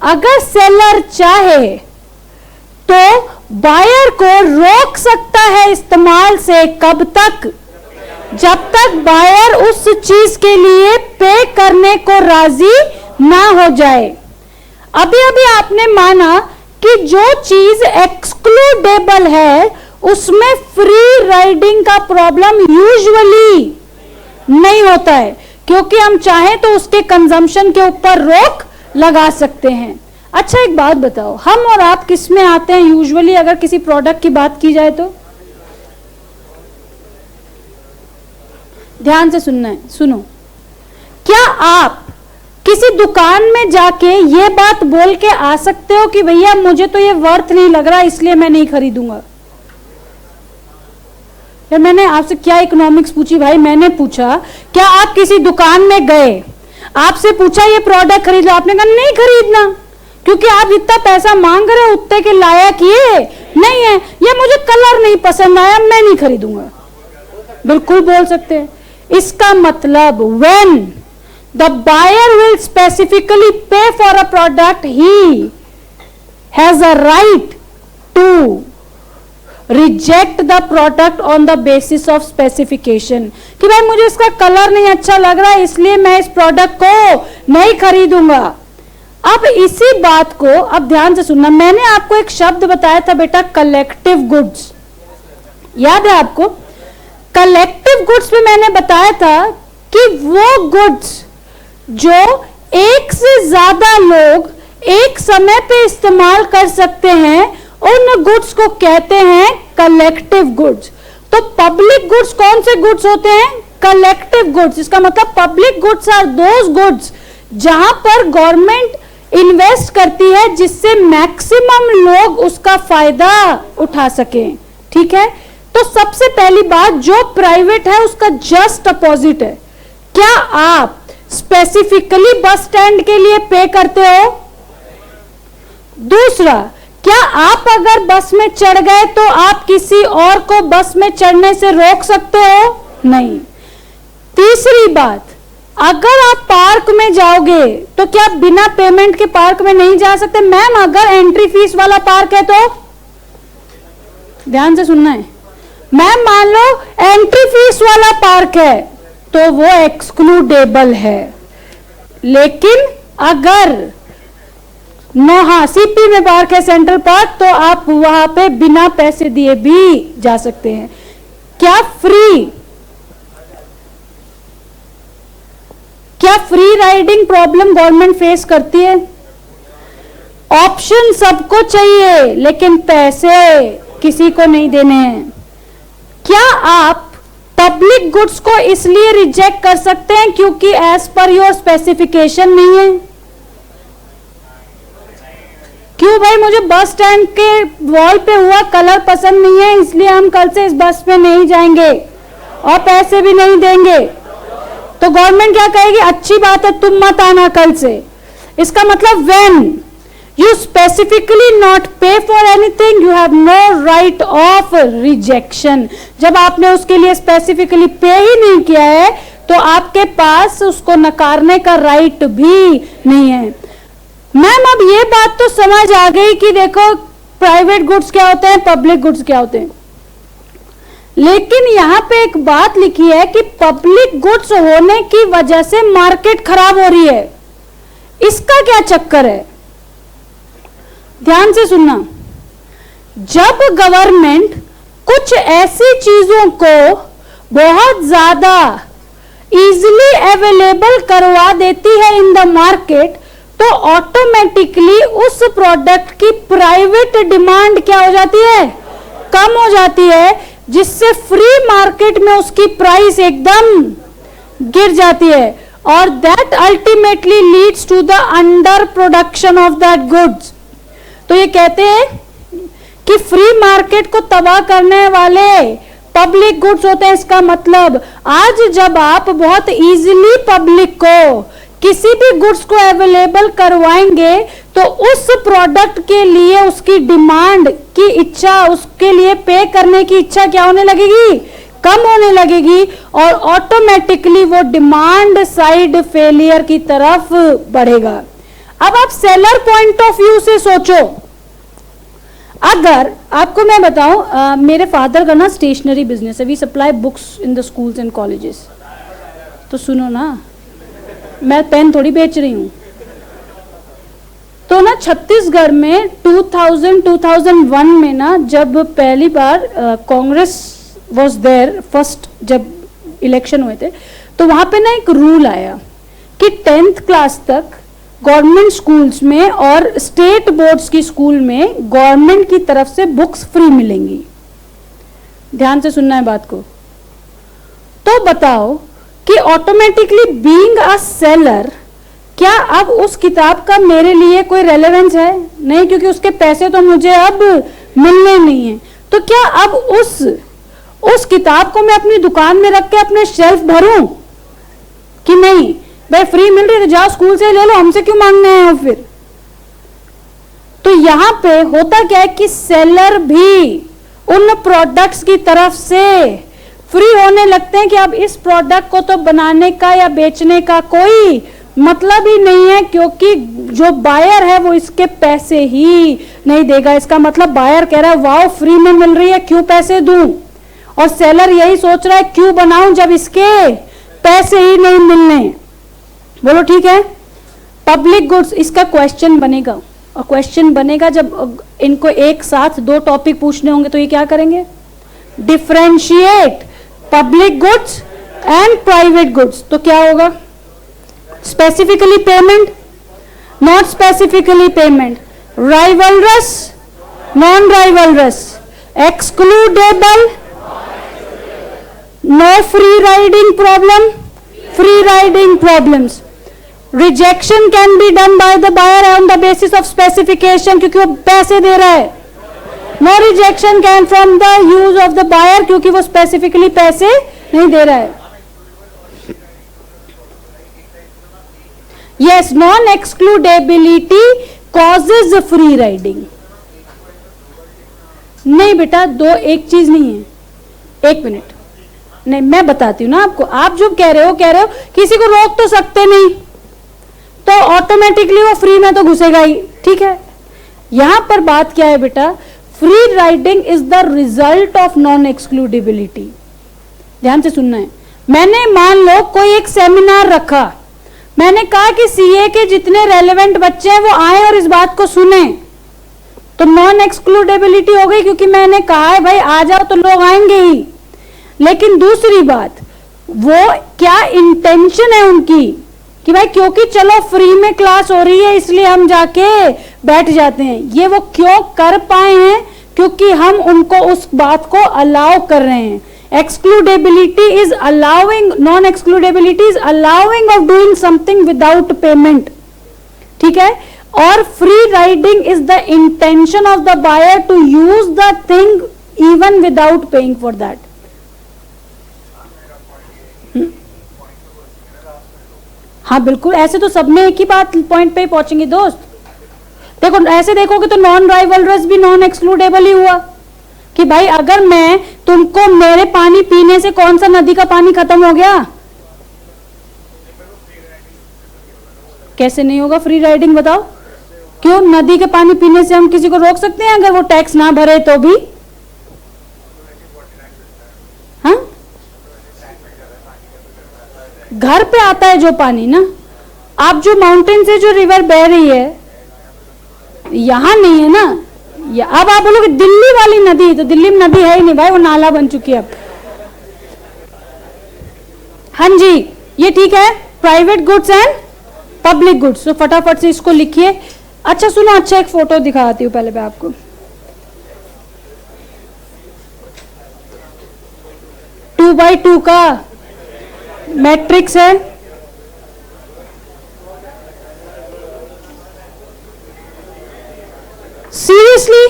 अगर सेलर चाहे तो बायर को रोक सकता है इस्तेमाल से। कब तक? जब तक बायर उस चीज के लिए पे करने को राजी ना हो जाए। अभी अभी आपने माना कि जो चीज एक्सक्लूडेबल है उसमें फ्री राइडिंग का प्रॉब्लम यूजुअली नहीं होता है, क्योंकि हम चाहें तो उसके कंजम्पशन के ऊपर रोक लगा सकते हैं। अच्छा एक बात बताओ, हम और आप किस में आते हैं यूजुअली अगर किसी प्रोडक्ट की बात की जाए तो? ध्यान से सुनना है, सुनो। क्या आप किसी दुकान में जाके ये बात बोल के आ सकते हो कि भैया मुझे तो ये वर्थ नहीं लग रहा इसलिए मैं नहीं खरीदूंगा? यार मैंने आपसे क्या इकोनॉमिक्स पूछी भाई? मैंने पूछा क्या आप किसी दुकान में गए, आपसे पूछा ये प्रोडक्ट खरीद लो, आपने कहा नहीं खरीदना क्योंकि आप जितना पैसा मांग रहे हो उतने के लायक ये नहीं है, ये मुझे कलर नहीं पसंद आया, मैं नहीं खरीदूंगा। बिल्कुल बोल सकते हैं। इसका मतलब when the buyer will specifically pay for a product, he has a right to reject the product on the basis of specification। कि भाई मुझे इसका कलर नहीं अच्छा लग रहा है इसलिए मैं इस प्रोडक्ट को नहीं खरीदूंगा। अब इसी बात को अब ध्यान से सुनना। मैंने आपको एक शब्द बताया था बेटा, कलेक्टिव गुड्स, याद है आपको? कलेक्टिव गुड्स में मैंने बताया था कि वो गुड्स जो एक से ज्यादा लोग एक समय पे इस्तेमाल कर सकते हैं उन गुड्स को कहते हैं कलेक्टिव गुड्स। तो पब्लिक गुड्स कौन से गुड्स होते हैं? Collective goods. इसका मतलब public goods are those goods जहां पर गवर्नमेंट इन्वेस्ट करती है जिससे मैक्सिमम लोग उसका फायदा उठा सकें। ठीक है, तो सबसे पहली बात, जो प्राइवेट है उसका जस्ट अपोजिट है। क्या आप स्पेसिफिकली बस स्टैंड के लिए पे करते हो? दूसरा, क्या आप अगर बस में चढ़ गए तो आप किसी और को बस में चढ़ने से रोक सकते हो? नहीं। तीसरी बात, अगर आप पार्क में जाओगे तो क्या बिना पेमेंट के पार्क में नहीं जा सकते? मैम अगर एंट्री फीस वाला पार्क है तो? ध्यान से सुनना है। मैम मान लो एंट्री फीस वाला पार्क है तो वो एक्सक्लूडेबल है, लेकिन अगर हाँ सीपी में पार्क है, सेंट्रल पार्क, तो आप वहां पे बिना पैसे दिए भी जा सकते हैं। क्या free riding problem government face करती है? ऑप्शन सबको चाहिए लेकिन पैसे किसी को नहीं देने हैं। क्या आप पब्लिक गुड्स को इसलिए रिजेक्ट कर सकते हैं क्योंकि एज पर योर स्पेसिफिकेशन नहीं है? क्यों भाई, मुझे बस स्टैंड के वॉल पे हुआ कलर पसंद नहीं है इसलिए हम कल से इस बस में नहीं जाएंगे और पैसे भी नहीं देंगे। तो गवर्नमेंट क्या कहेगी? अच्छी बात है, तुम मत आना कल से। इसका मतलब when you specifically not pay for anything you have no right of rejection. जब आपने उसके लिए स्पेसिफिकली पे ही नहीं किया है तो आपके पास उसको नकारने का राइट भी नहीं है। मैम अब ये बात तो समझ आ गई कि देखो प्राइवेट गुड्स क्या होते हैं, पब्लिक गुड्स क्या होते हैं। लेकिन यहां पे एक बात लिखी है कि पब्लिक गुड्स होने की वजह से मार्केट खराब हो रही है। इसका क्या चक्कर है, ध्यान से सुनना। जब गवर्नमेंट कुछ ऐसी चीजों को बहुत ज्यादा इजीली अवेलेबल करवा देती है इन द मार्केट, तो ऑटोमेटिकली उस प्रोडक्ट की प्राइवेट डिमांड क्या हो जाती है, कम हो जाती है, जिससे फ्री मार्केट में उसकी प्राइस एकदम गिर जाती है, और that ultimately leads to the under production of that goods. तो ये कहते हैं कि फ्री मार्केट को तबाह करने वाले पब्लिक गुड्स होते हैं। इसका मतलब आज जब आप बहुत इजीली पब्लिक को किसी भी गुड्स को अवेलेबल करवाएंगे, तो उस प्रोडक्ट के लिए उसकी डिमांड की इच्छा, उसके लिए पे करने की इच्छा क्या होने लगेगी, कम होने लगेगी, और ऑटोमेटिकली वो डिमांड साइड फेलियर की तरफ बढ़ेगा। अब आप सेलर पॉइंट ऑफ व्यू से सोचो। अगर आपको मैं बताऊं, मेरे फादर का ना स्टेशनरी बिजनेस है, we supply books in the schools and colleges. तो सुनो ना, मैं पेन थोड़ी बेच रही हूं। तो ना छत्तीसगढ़ में 2001 में ना, जब पहली बार कांग्रेस वाज देयर, फर्स्ट जब इलेक्शन हुए थे, तो वहां पे ना एक रूल आया कि 10th क्लास तक गवर्नमेंट स्कूल्स में और स्टेट बोर्ड्स की स्कूल में गवर्नमेंट की तरफ से बुक्स फ्री मिलेंगी। ध्यान से सुनना है बात को। तो बताओ कि ऑटोमेटिकली बीइंग अ सेलर, क्या अब उस किताब का मेरे लिए कोई रेलेवेंस है? नहीं, क्योंकि उसके पैसे तो मुझे अब मिलने नहीं है। तो क्या अब उस किताब को मैं अपनी दुकान में रख के अपने शेल्फ भरूं कि नहीं, भाई फ्री मिल रही है तो जाओ स्कूल से ले लो, हमसे क्यों मांगने हैं फिर। तो यहां पे होता क्या है कि सेलर भी उन प्रोडक्ट्स की तरफ से फ्री होने लगते हैं कि अब इस प्रोडक्ट को तो बनाने का या बेचने का कोई मतलब ही नहीं है, क्योंकि जो बायर है वो इसके पैसे ही नहीं देगा। इसका मतलब बायर कह रहा है वाओ फ्री में मिल रही है, क्यों पैसे दूं, और सेलर यही सोच रहा है क्यों बनाऊं जब इसके पैसे ही नहीं मिलने। बोलो ठीक है। पब्लिक गुड्स, इसका क्वेश्चन बनेगा, और क्वेश्चन बनेगा जब इनको एक साथ दो टॉपिक पूछने होंगे तो ये क्या करेंगे, differentiate public goods and private goods. तो क्या होगा, specifically payment, not specifically payment, rivalrous, non rivalrous, excludable, no free riding problem, free riding problems, rejection can be done by the buyer on the basis of specification, क्योंकि वो पैसे दे रहा है। No rejection can from the use of the buyer, क्योंकि वो specifically पैसे नहीं दे रहा है। Yes, non excludability causes free riding. नहीं बेटा, दो एक चीज नहीं है, एक मिनट, नहीं मैं बताती हूं ना आपको। आप जो कह रहे हो किसी को रोक तो सकते नहीं, तो ऑटोमेटिकली वो फ्री में तो घुसेगा ही, ठीक है। यहां पर बात क्या है बेटा, free riding is the result of non excludability. ध्यान से सुनना है। मैंने मान लो कोई एक सेमिनार रखा, मैंने कहा कि सीए के जितने रेलेवेंट बच्चे हैं वो आए और इस बात को सुने, तो नॉन एक्सक्लूडेबिलिटी हो गई, क्योंकि मैंने कहा है भाई आ जाओ तो लोग आएंगे ही। लेकिन दूसरी बात, वो क्या इंटेंशन है उनकी कि भाई क्योंकि चलो फ्री में क्लास हो रही है इसलिए हम जाके बैठ जाते हैं। ये वो क्यों कर पाए हैं, क्योंकि हम उनको उस बात को अलाउ कर रहे हैं। Excludability is allowing, non excludability is allowing of doing something without payment, ठीक है। और free riding is the intention of the buyer to use the thing even without paying for that. हाँ बिल्कुल, ऐसे तो सब में एक ही बात पॉइंट पे ही पहुंचेंगे दोस्त। देखो ऐसे देखोगे तो नॉन राइवलरस भी नॉन एक्सक्लूडेबल ही हुआ कि भाई अगर मैं तुमको, मेरे पानी पीने से कौन सा नदी का पानी खत्म हो गया, कैसे नहीं होगा फ्री राइडिंग बताओ। क्यों? नदी के पानी पीने से हम किसी को रोक सकते हैं अगर वो टैक्स ना भरे तो भी? हाँ, घर पे आता है जो पानी ना। आप जो माउंटेन से जो रिवर बह रही है, यहां नहीं है ना। अब आप बोलोगे दिल्ली वाली नदी, तो दिल्ली में नदी है ही नहीं भाई, वो नाला बन चुकी है अब। हाँ जी, ये ठीक है, private goods and public goods. तो फटाफट से इसको लिखिए। अच्छा सुनो, अच्छा एक फोटो दिखाती हूँ पहले मैं आपको। टू बाई टू का मैट्रिक्स है। Seriously?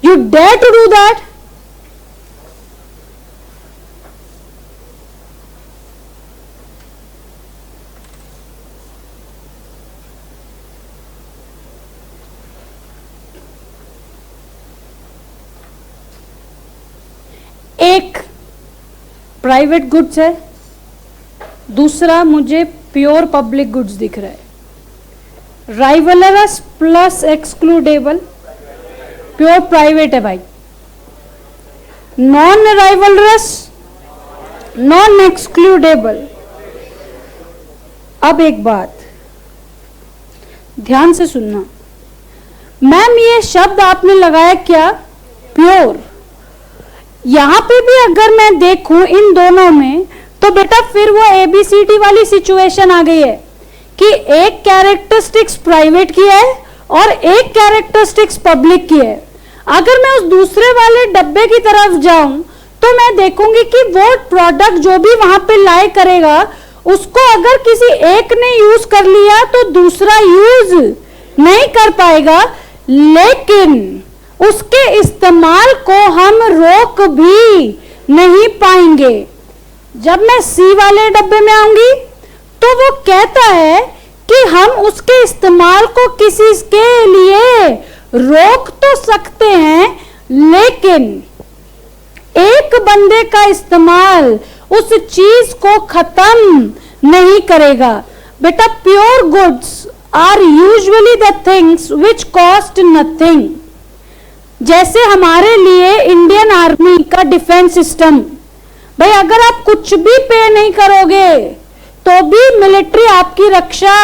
You dare to do that? एक प्राइवेट गुड्स है, दूसरा मुझे प्योर पब्लिक गुड्स दिख रहा है। Rivalries plus excludable, pure private है भाई। Non rivalries, non excludable. अब एक बात ध्यान से सुनना, मैम ये शब्द आपने लगाया क्या? प्योर। यहां पे भी अगर मैं देखूं इन दोनों में, तो बेटा फिर वो एबीसीडी वाली सिचुएशन आ गई है कि एक कैरेक्टरिस्टिक्स प्राइवेट की है और एक कैरेक्टरिस्टिक्स पब्लिक की है। अगर मैं उस दूसरे वाले डब्बे की तरफ जाऊं तो मैं देखूंगी कि वो प्रोडक्ट जो भी वहां पे लाई करेगा, उसको अगर किसी एक ने यूज कर लिया तो दूसरा यूज नहीं कर पाएगा, लेकिन उसके इस्तेमाल को हम रोक भी नहीं पाएंगे। जब मैं सी वाले डब्बे में आऊंगी तो वो कहता है कि हम उसके इस्तेमाल को किसी के लिए रोक तो सकते हैं, लेकिन एक बंदे का इस्तेमाल उस चीज को खत्म नहीं करेगा। बेटा pure goods are usually the things which cost nothing. जैसे हमारे लिए इंडियन आर्मी का डिफेंस सिस्टम, भाई अगर आप कुछ भी पे नहीं करोगे तो भी मिलिट्री आपकी रक्षा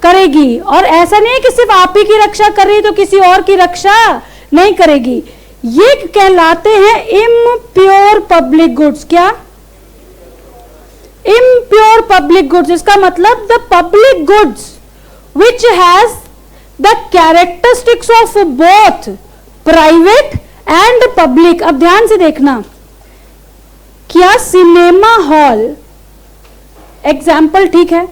करेगी। और ऐसा नहीं है कि सिर्फ आप ही की रक्षा कर रही तो किसी और की रक्षा नहीं करेगी। ये कहलाते हैं इम्प्योर पब्लिक गुड्स। क्या? Impure public goods. इसका मतलब the public goods which has the characteristics of both private and public. अब ध्यान से देखना, क्या सिनेमा हॉल एग्जाम्पल ठीक है,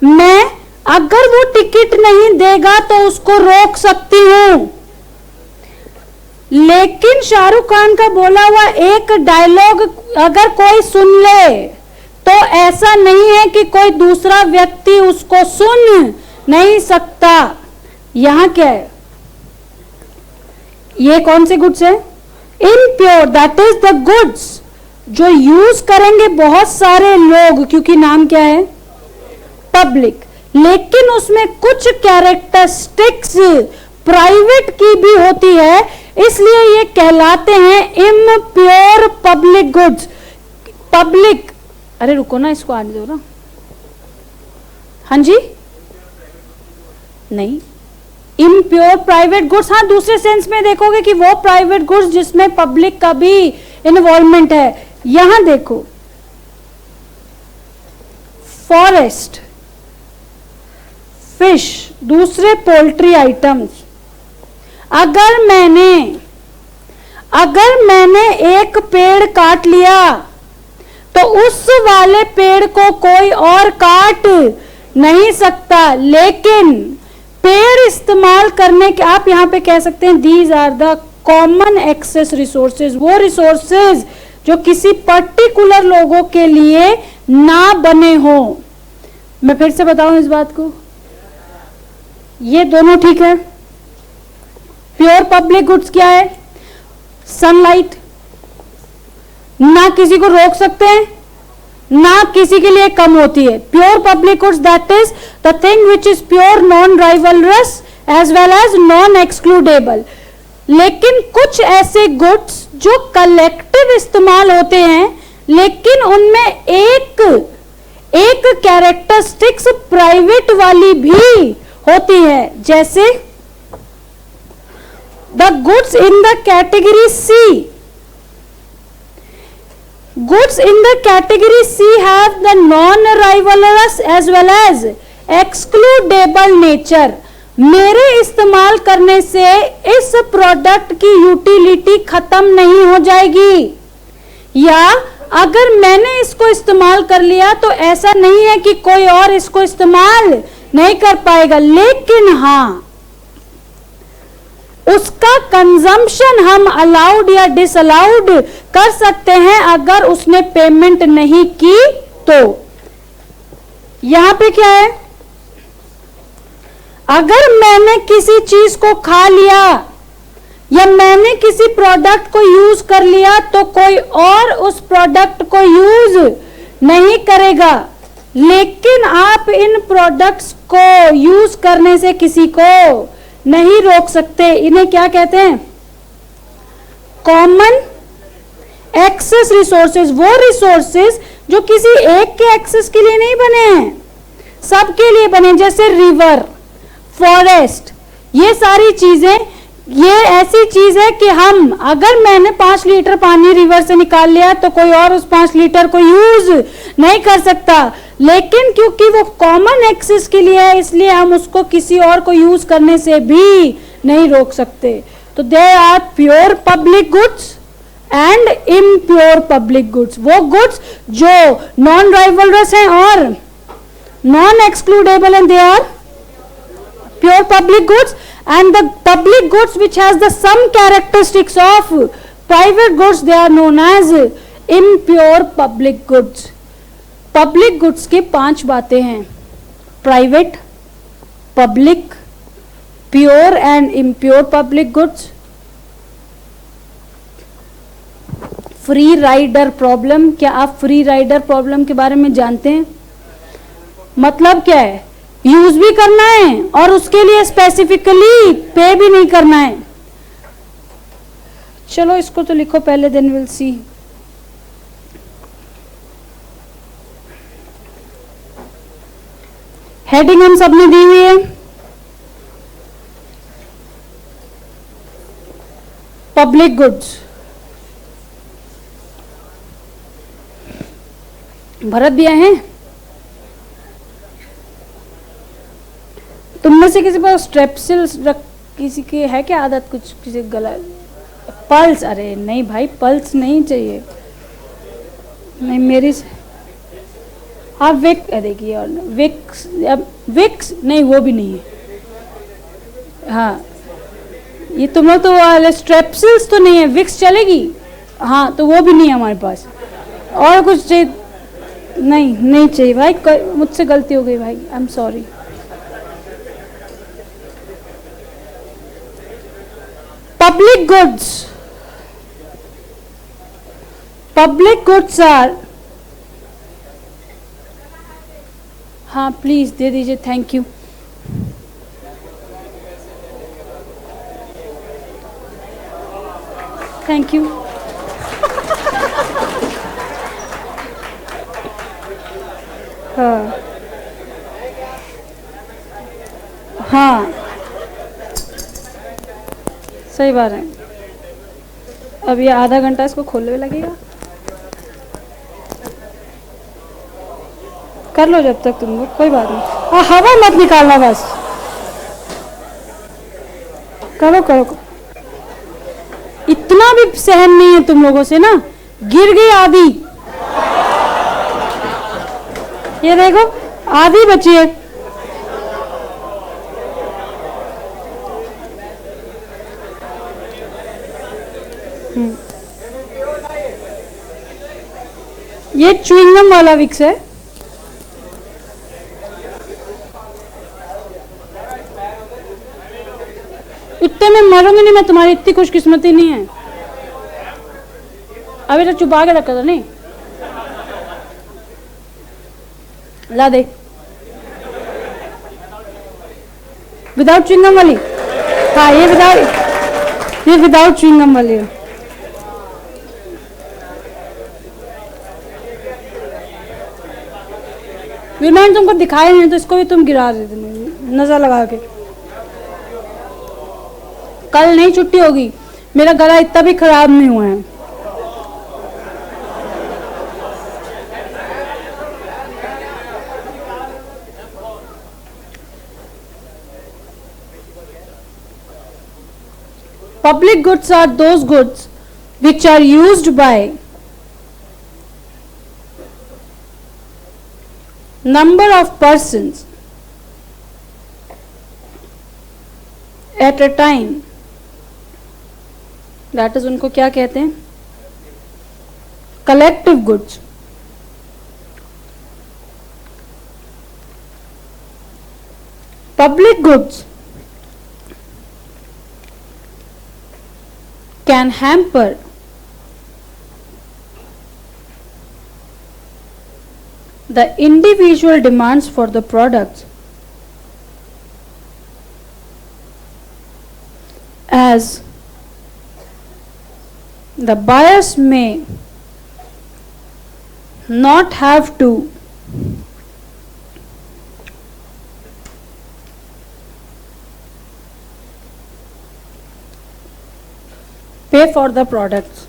मैं अगर वो टिकट नहीं देगा तो उसको रोक सकती हूं, लेकिन शाहरुख खान का बोला हुआ एक डायलॉग अगर कोई सुन ले तो ऐसा नहीं है कि कोई दूसरा व्यक्ति उसको सुन नहीं सकता। यहां क्या है? ये कौन से गुड्स है? Impure, that is the goods जो यूज करेंगे बहुत सारे लोग, क्योंकि नाम क्या है? पब्लिक, लेकिन उसमें कुछ कैरेक्टरिस्टिक्स प्राइवेट की भी होती है, इसलिए ये कहलाते हैं इम्प्योर पब्लिक गुड्स। पब्लिक, अरे रुको ना, इसको आने दो ना। हाँ जी, नहीं, इम्प्योर प्राइवेट गुड्स, हाँ दूसरे सेंस में देखोगे कि वो प्राइवेट गुड्स जिसमें पब्लिक का भी इन्वॉल्वमेंट है। यहां देखो, फॉरेस्ट, फिश, दूसरे पोल्ट्री आइटम्स। अगर मैंने एक पेड़ काट लिया तो उस वाले पेड़ को कोई और काट नहीं सकता, लेकिन पेड़ इस्तेमाल करने के, आप यहां पे कह सकते हैं these are the common access resources, वो रिसोर्सेज जो किसी पर्टिकुलर लोगों के लिए ना बने हो। मैं फिर से बताऊं इस बात को, ये दोनों ठीक है। प्योर पब्लिक गुड्स क्या है? सनलाइट, ना किसी को रोक सकते हैं ना किसी के लिए कम होती है। Pure public goods that is the thing which is pure, non rivalrous as well as non excludable. लेकिन कुछ ऐसे गुड्स जो कलेक्टिव इस्तेमाल होते हैं लेकिन उनमें एक कैरेक्टरिस्टिक्स प्राइवेट वाली भी होती है, जैसे the goods in the category C. Goods in the category C have the non-rivalrous as well as excludable nature। मेरे इस्तेमाल करने से इस प्रोडक्ट की यूटिलिटी खत्म नहीं हो जाएगी, या अगर मैंने इसको इस्तेमाल कर लिया तो ऐसा नहीं है कि कोई और इसको इस्तेमाल नहीं कर पाएगा, लेकिन हाँ उसका कंजम्पशन हम अलाउड या डिसअलाउड कर सकते हैं अगर उसने पेमेंट नहीं की तो। यहां पे क्या है, अगर मैंने किसी चीज को खा लिया या मैंने किसी प्रोडक्ट को यूज कर लिया तो कोई और उस प्रोडक्ट को यूज नहीं करेगा, लेकिन आप इन प्रोडक्ट्स को यूज करने से किसी को नहीं रोक सकते। इन्हें क्या कहते हैं, कॉमन एक्सेस रिसोर्सेज। वो रिसोर्सेज जो किसी एक के एक्सेस के लिए नहीं बने हैं, सबके लिए बने, जैसे रिवर, फॉरेस्ट, ये सारी चीजें। ये ऐसी चीज है कि हम, अगर मैंने 5 लीटर पानी रिवर से निकाल लिया तो कोई और उस 5 लीटर को यूज नहीं कर सकता, लेकिन क्योंकि वो कॉमन एक्सेस के लिए है इसलिए हम उसको किसी और को यूज करने से भी नहीं रोक सकते। तो there are pure public goods and impure public goods. वो गुड्स जो नॉन राइवलरस हैं और नॉन एक्सक्लूडेबल हैं, they are pure public goods, and the public goods which has the some characteristics of private goods, they are known as impure public goods। public goods के 5 बातें हैं, private, public, pure and impure public goods। Free rider problem, क्या आप free rider problem के बारे में जानते हैं? मतलब क्या है, यूज भी करना है और उसके लिए स्पेसिफिकली पे भी नहीं करना है। चलो इसको तो लिखो पहले, देन विल सी। हेडिंग हम सबने दी हुई है, पब्लिक गुड्स। भरत भी आए हैं? तुम में से किसी पर स्ट्रेप्सिल्स किसी की है क्या आदत, कुछ किसी गला, पल्स? अरे नहीं भाई, पल्स नहीं चाहिए, नहीं मेरी आप विक देखिए, और विक्स, अब विक्स नहीं, वो भी नहीं है। हाँ ये तुम लोग तो स्ट्रेप्सिल्स तो नहीं है, विक्स चलेगी? हाँ तो वो भी नहीं है हमारे पास। और कुछ चाहिए? नहीं चाहिए भाई, मुझसे गलती हो गई भाई, I am sorry. Public goods, public goods are, हाँ प्लीज दे दीजिए, थैंक यू। Thank you. हाँ हाँ सही बात है। अब ये आधा घंटा इसको खोलने में लगेगा, कर लो जब तक तुम लोग, कोई बात नहीं। हवा मत निकालना बस, करो करो करो। इतना भी सहन नहीं है तुम लोगों से ना, गिर गई आधी, ये देखो आधी बची है। ये च्युइंगम वाला विक्स है। इतने में मरूंगी नहीं मैं, तुम्हारी इतनी खुशकिस्मती नहीं है। अभी तो छुपा के रखा था नहीं, ला दे, विदाउट च्युइंगम वाली। हाँ ये विदाउट च्युइंगम वाली है। मैंने तुमको दिखाया नहीं तो इसको भी तुम गिरा देते नजर लगा के। कल नहीं छुट्टी होगी, मेरा गला इतना भी खराब नहीं हुआ है। Public goods are those goods which are used by number of persons at a time, that is उनको क्या कहते हैं? Collective goods. Public goods can hamper the individual demands for the products, as the buyers may not have to pay for the products.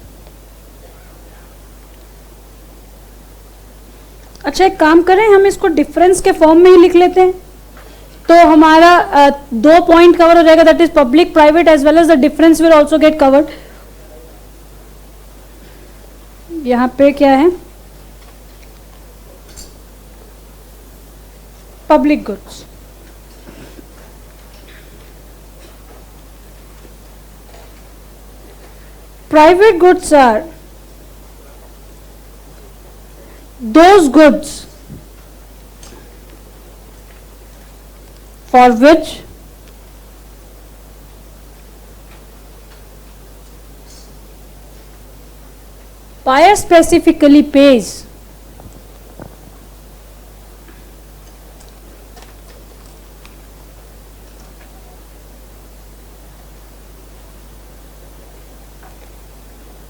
अच्छा एक काम करें, हम इसको डिफरेंस के फॉर्म में ही लिख लेते हैं तो हमारा 2 पॉइंट कवर हो जाएगा, that is public private as well as the difference will also get covered. यहां पे क्या है? Public goods. Private goods are those goods for which buyer specifically pays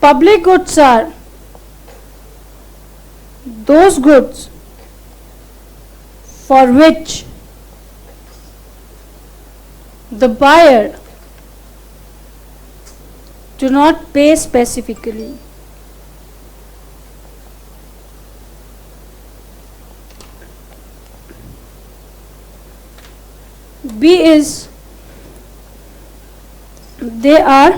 Public goods are those goods for which the buyer do not pay specifically. B is they are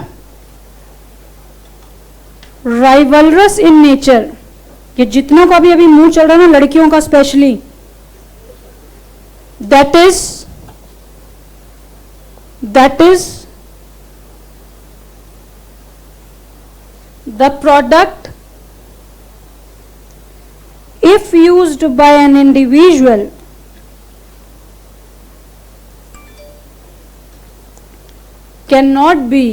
rivalries in nature. ये जितनों का भी अभी मुंह चल रहा है ना लड़कियों का specially, that is the product if used by an individual can not be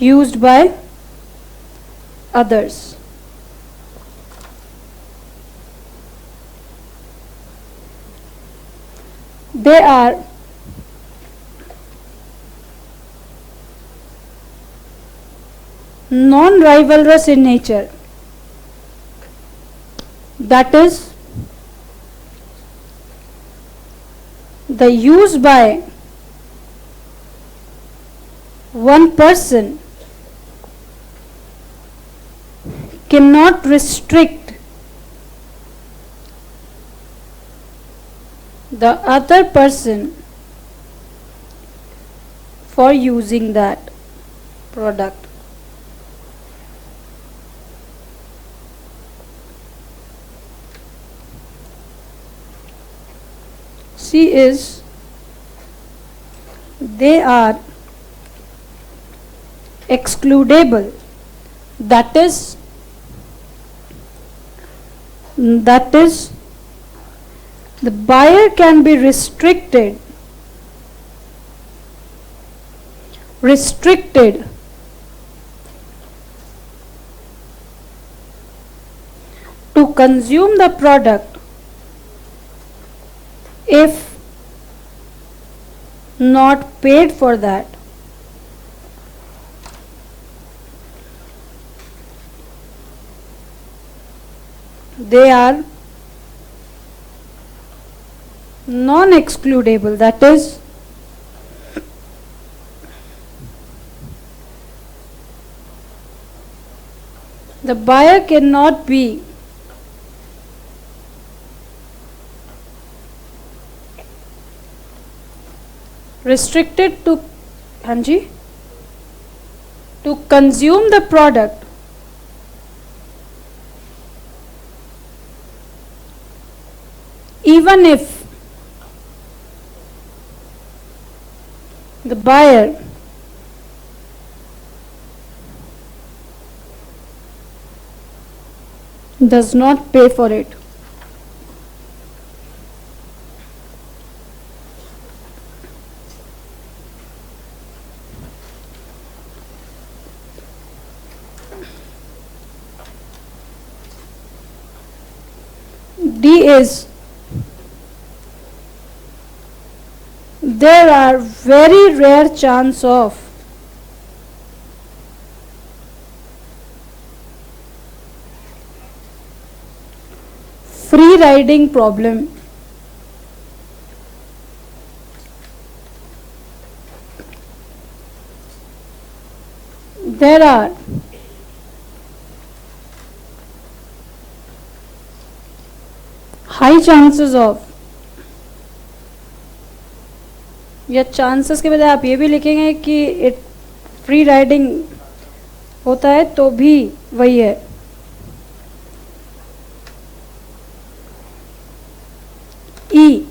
used by others. They are non-rivalrous in nature, that is the use by one person cannot restrict the other person for using that product. C is they are excludable, that is the buyer can be restricted to consume the product if not paid for that. They are non-excludable, that is, the buyer cannot be restricted to to consume the product even if the buyer does not pay for it. D is, there are very rare chance of free riding problem. There are high chances of, या chances के बजाय आप ये भी लिखेंगे कि it free riding होता है तो भी वही है, ई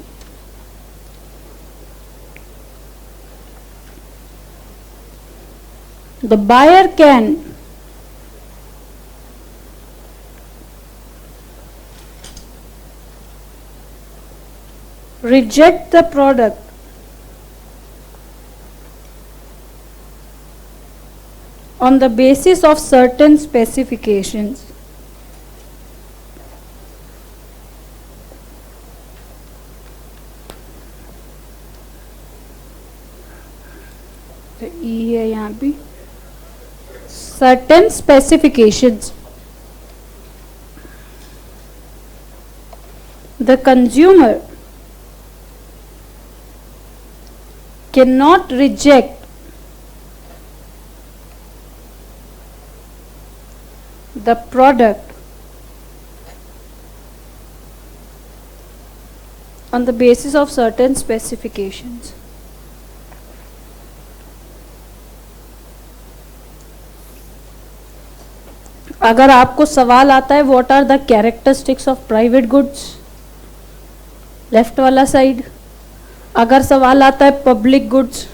the buyer can reject the product on the basis of certain specifications. तो ई है यहाँ भी, certain specifications. The consumer cannot reject the product on the basis of certain specifications. अगर आपको सवाल आता है what are the characteristics of private goods, left वाला साइड, अगर सवाल आता है पब्लिक गुड्स,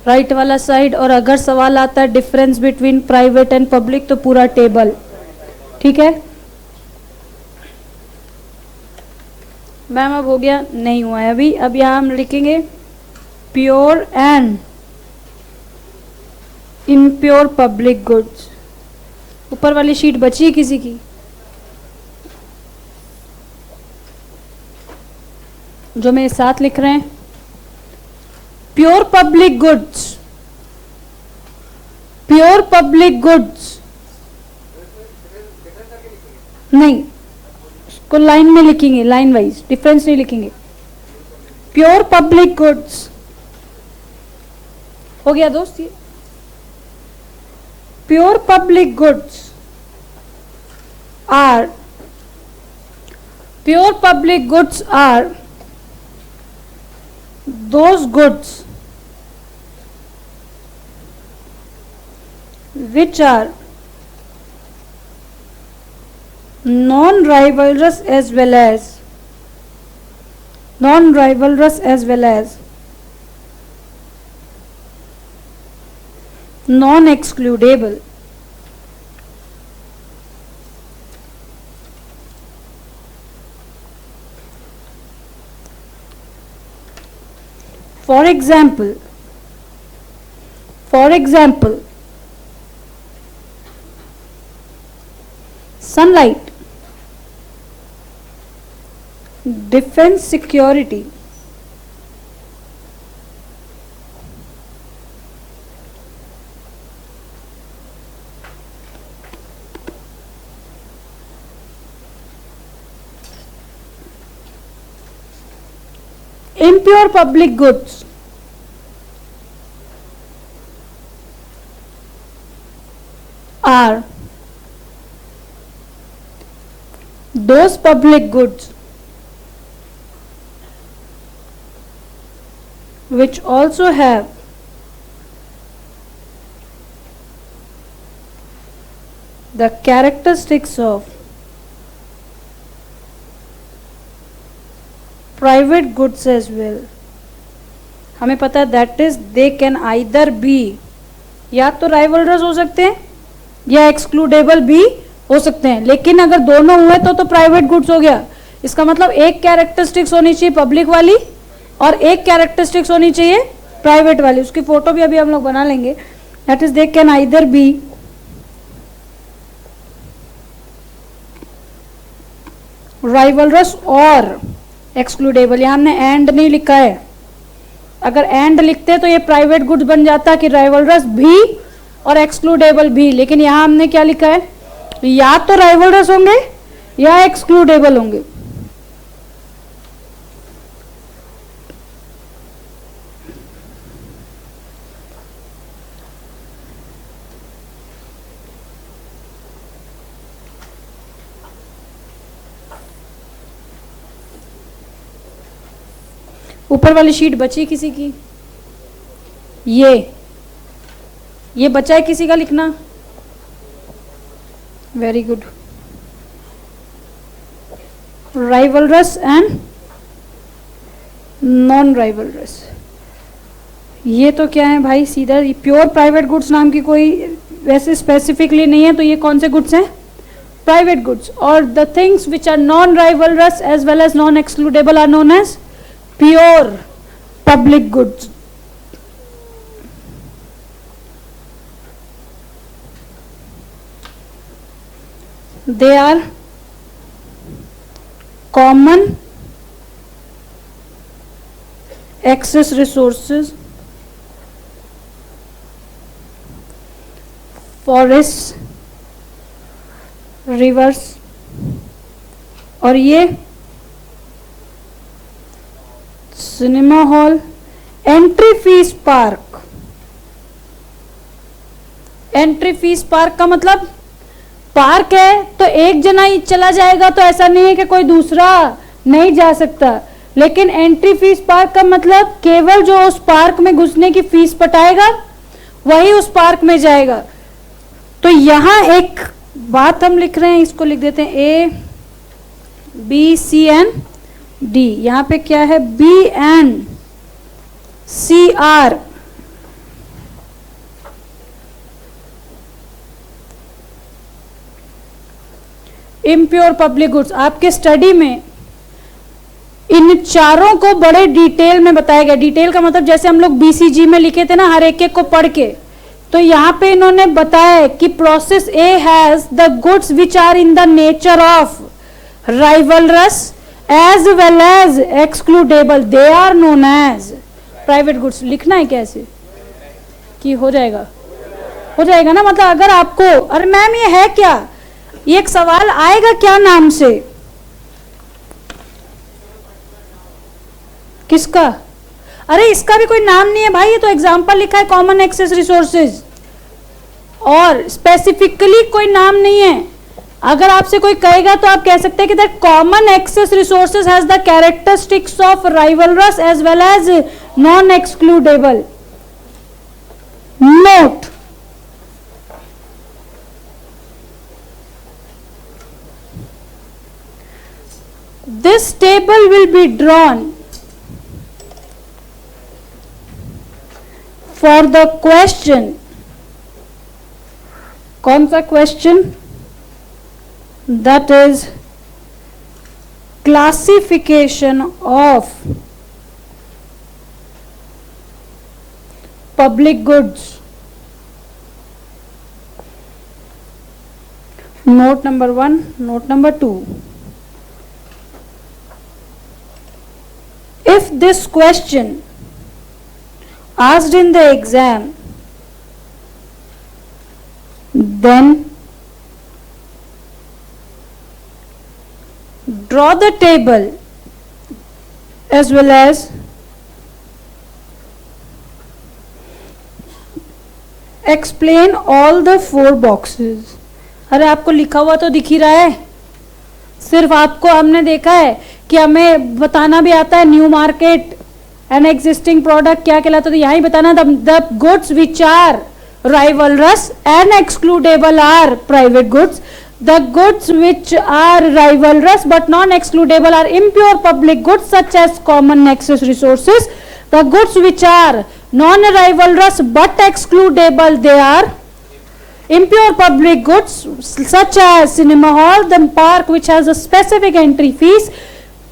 राइट वाला साइड, और अगर सवाल आता है difference between private and public तो पूरा टेबल, ठीक है मैम। अब हो गया? नहीं हुआ है अभी। अब यहाँ हम लिखेंगे pure and impure public goods. ऊपर वाली शीट बची है किसी की? जो मेरे साथ लिख रहे हैं, pure public goods, pure public goods नहीं, उसको लाइन में लिखेंगे, लाइन वाइज, डिफरेंस नहीं लिखेंगे। प्योर पब्लिक गुड्स हो गया दोस्त ये। Pure public goods are, pure public goods are those goods which are non-rivalrous as well as non-excludable. For example, sunlight defence security, impure public goods, are those public goods which also have the characteristics of private goods as well. हमें पता है that is they can either be, या तो rivalries हो सकते हैं या excludable भी हो सकते हैं, लेकिन अगर दोनों हुए तो प्राइवेट गुड्स हो गया। इसका मतलब एक कैरेक्टरिस्टिक्स होनी चाहिए पब्लिक वाली और एक कैरेक्टरिस्टिक्स होनी चाहिए प्राइवेट वाली। उसकी फोटो भी अभी हम लोग बना लेंगे। That is they can either be rivalrous और एक्सक्लूडेबल। यहां हमने एंड नहीं लिखा है, अगर एंड लिखते तो ये प्राइवेट गुड्स बन जाता कि राइवलरस भी और एक्सक्लूडेबल भी, लेकिन यहां हमने क्या लिखा है, या तो राइवलरस होंगे या एक्सक्लूडेबल होंगे। ऊपर वाली शीट बची किसी की, ये बचा है किसी का लिखना? Very good. Rivalries and non rivalries, ये तो क्या है भाई, सीधा प्योर प्राइवेट गुड्स नाम की कोई वैसे स्पेसिफिकली नहीं है, तो ये कौन से गुड्स हैं? Private goods. और the things which are non rivalrous as well as non excludable are known as pure public goods. They are common access resources, forests, rivers, और ये cinema hall, entry fee park. Entry fee park का मतलब park है तो एक जना ही चला जाएगा, तो ऐसा नहीं है कि कोई दूसरा नहीं जा सकता, लेकिन एंट्री फीस पार्क का मतलब केवल जो उस पार्क में घुसने की फीस पटाएगा वही उस पार्क में जाएगा। तो यहां एक बात हम लिख रहे हैं, इसको लिख देते हैं A B C and D. यहां पे क्या है, B and C are impure public goods. आपके स्टडी में इन चारों को बड़े डिटेल में बताया गया। डिटेल का मतलब जैसे हम लोग बीसीजी में लिखे थे ना, हर एक एक को पढ़ के, तो यहां पे इन्होंने बताया कि process A has the goods which are in the nature of rivalrous as well as excludable, they are known as private goods. लिखना है कैसे कि हो जाएगा, हो जाएगा ना। मतलब अगर आपको, अरे मैम ये है क्या, ये एक सवाल आएगा क्या नाम से, किसका? अरे इसका भी कोई नाम नहीं है भाई, ये तो एग्जाम्पल लिखा है कॉमन एक्सेस रिसोर्सेज, और स्पेसिफिकली कोई नाम नहीं है। अगर आपसे कोई कहेगा तो आप कह सकते हैं कि that common access resources has the characteristics of rivalrous as well as non excludable. Note, this table will be drawn for the question, कौन सा question? that is classification of public goods. Note number 1, note number 2. if this question asked in the exam, then draw the table as well as explain all the 4 boxes. अरे आपको लिखा हुआ तो दिख ही रहा है, सिर्फ आपको हमने देखा है कि हमें बताना भी आता है new market and existing product क्या कहलाता है, तो यहां ही बताना the goods which are rivalrous and excludable are private goods, the goods which are rivalrous but non excludable are impure public goods such as common access resources, the goods which are non rivalrous but excludable, they are impure public goods such as cinema hall, the park which has a specific entry fees,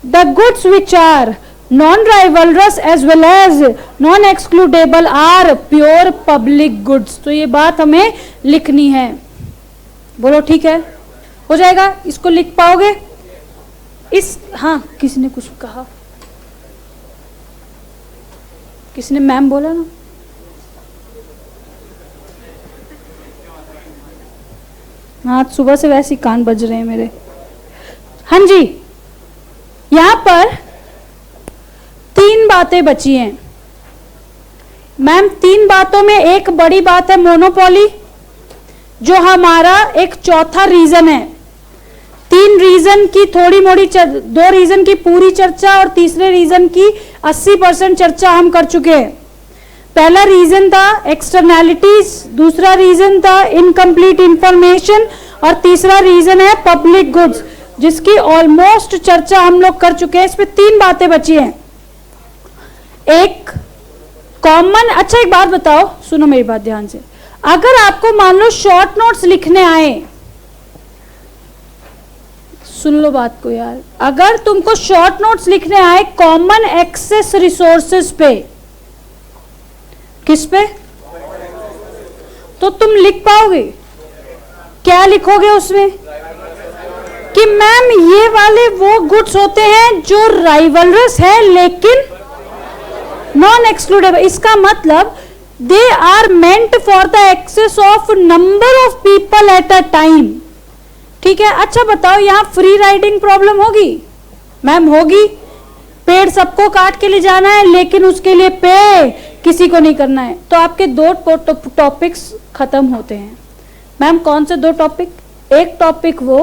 the goods which are non rivalrous as well as non excludable are pure public goods. तो ये बात हमें लिखनी है, बोलो ठीक है, हो जाएगा, इसको लिख पाओगे इस, हाँ किसी ने कुछ कहा, किसने मैम बोला ना, हाँ सुबह से वैसे ही कान बज रहे हैं मेरे। हाँ जी, यहां पर 3 बातें बची हैं मैम। 3 बातों में एक बड़ी बात है मोनोपोली, जो हमारा एक चौथा रीजन है। 3 रीजन की थोड़ी मोड़ी 2 रीजन की पूरी चर्चा और तीसरे रीजन की 80% चर्चा हम कर चुके हैं। पहला रीजन था एक्सटर्नैलिटीज, दूसरा रीजन था इनकम्प्लीट इंफॉर्मेशन और तीसरा रीजन है पब्लिक गुड्स, जिसकी ऑलमोस्ट चर्चा हम लोग कर चुके हैं। इस पे 3 बातें बची हैं। एक कॉमन, अच्छा एक बात बताओ, सुनो मेरी बात ध्यान से, अगर आपको मान लो शॉर्ट नोट्स लिखने आए, सुन लो बात को यार, अगर तुमको शॉर्ट नोट्स लिखने आए कॉमन एक्सेस रिसोर्सेज पे, किस पे, तो तुम लिख पाओगे? क्या लिखोगे उसमें कि मैम ये वाले वो गुड्स होते हैं जो राइवलरस है लेकिन नॉन एक्सक्लूडेबल। इसका मतलब they are meant for the access of number of people at a time. ठीक है, अच्छा बताओ यहां फ्री राइडिंग प्रॉब्लम होगी? मैम होगी, पेड़ सबको काट के ले जाना है लेकिन उसके लिए पे किसी को नहीं करना है, तो आपके 2 टॉपिक्स खत्म होते हैं। मैम कौन से 2 टॉपिक? एक टॉपिक वो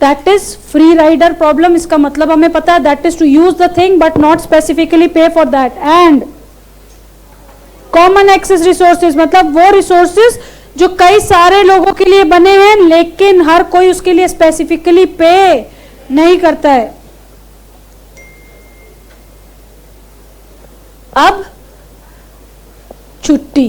that is free rider problem, इसका मतलब हमें पता है that is to use the thing but not specifically pay for that, and common access resources मतलब वो रिसोर्सेज जो कई सारे लोगों के लिए बने हैं लेकिन हर कोई उसके लिए स्पेसिफिकली पे नहीं करता है। अब छुट्टी।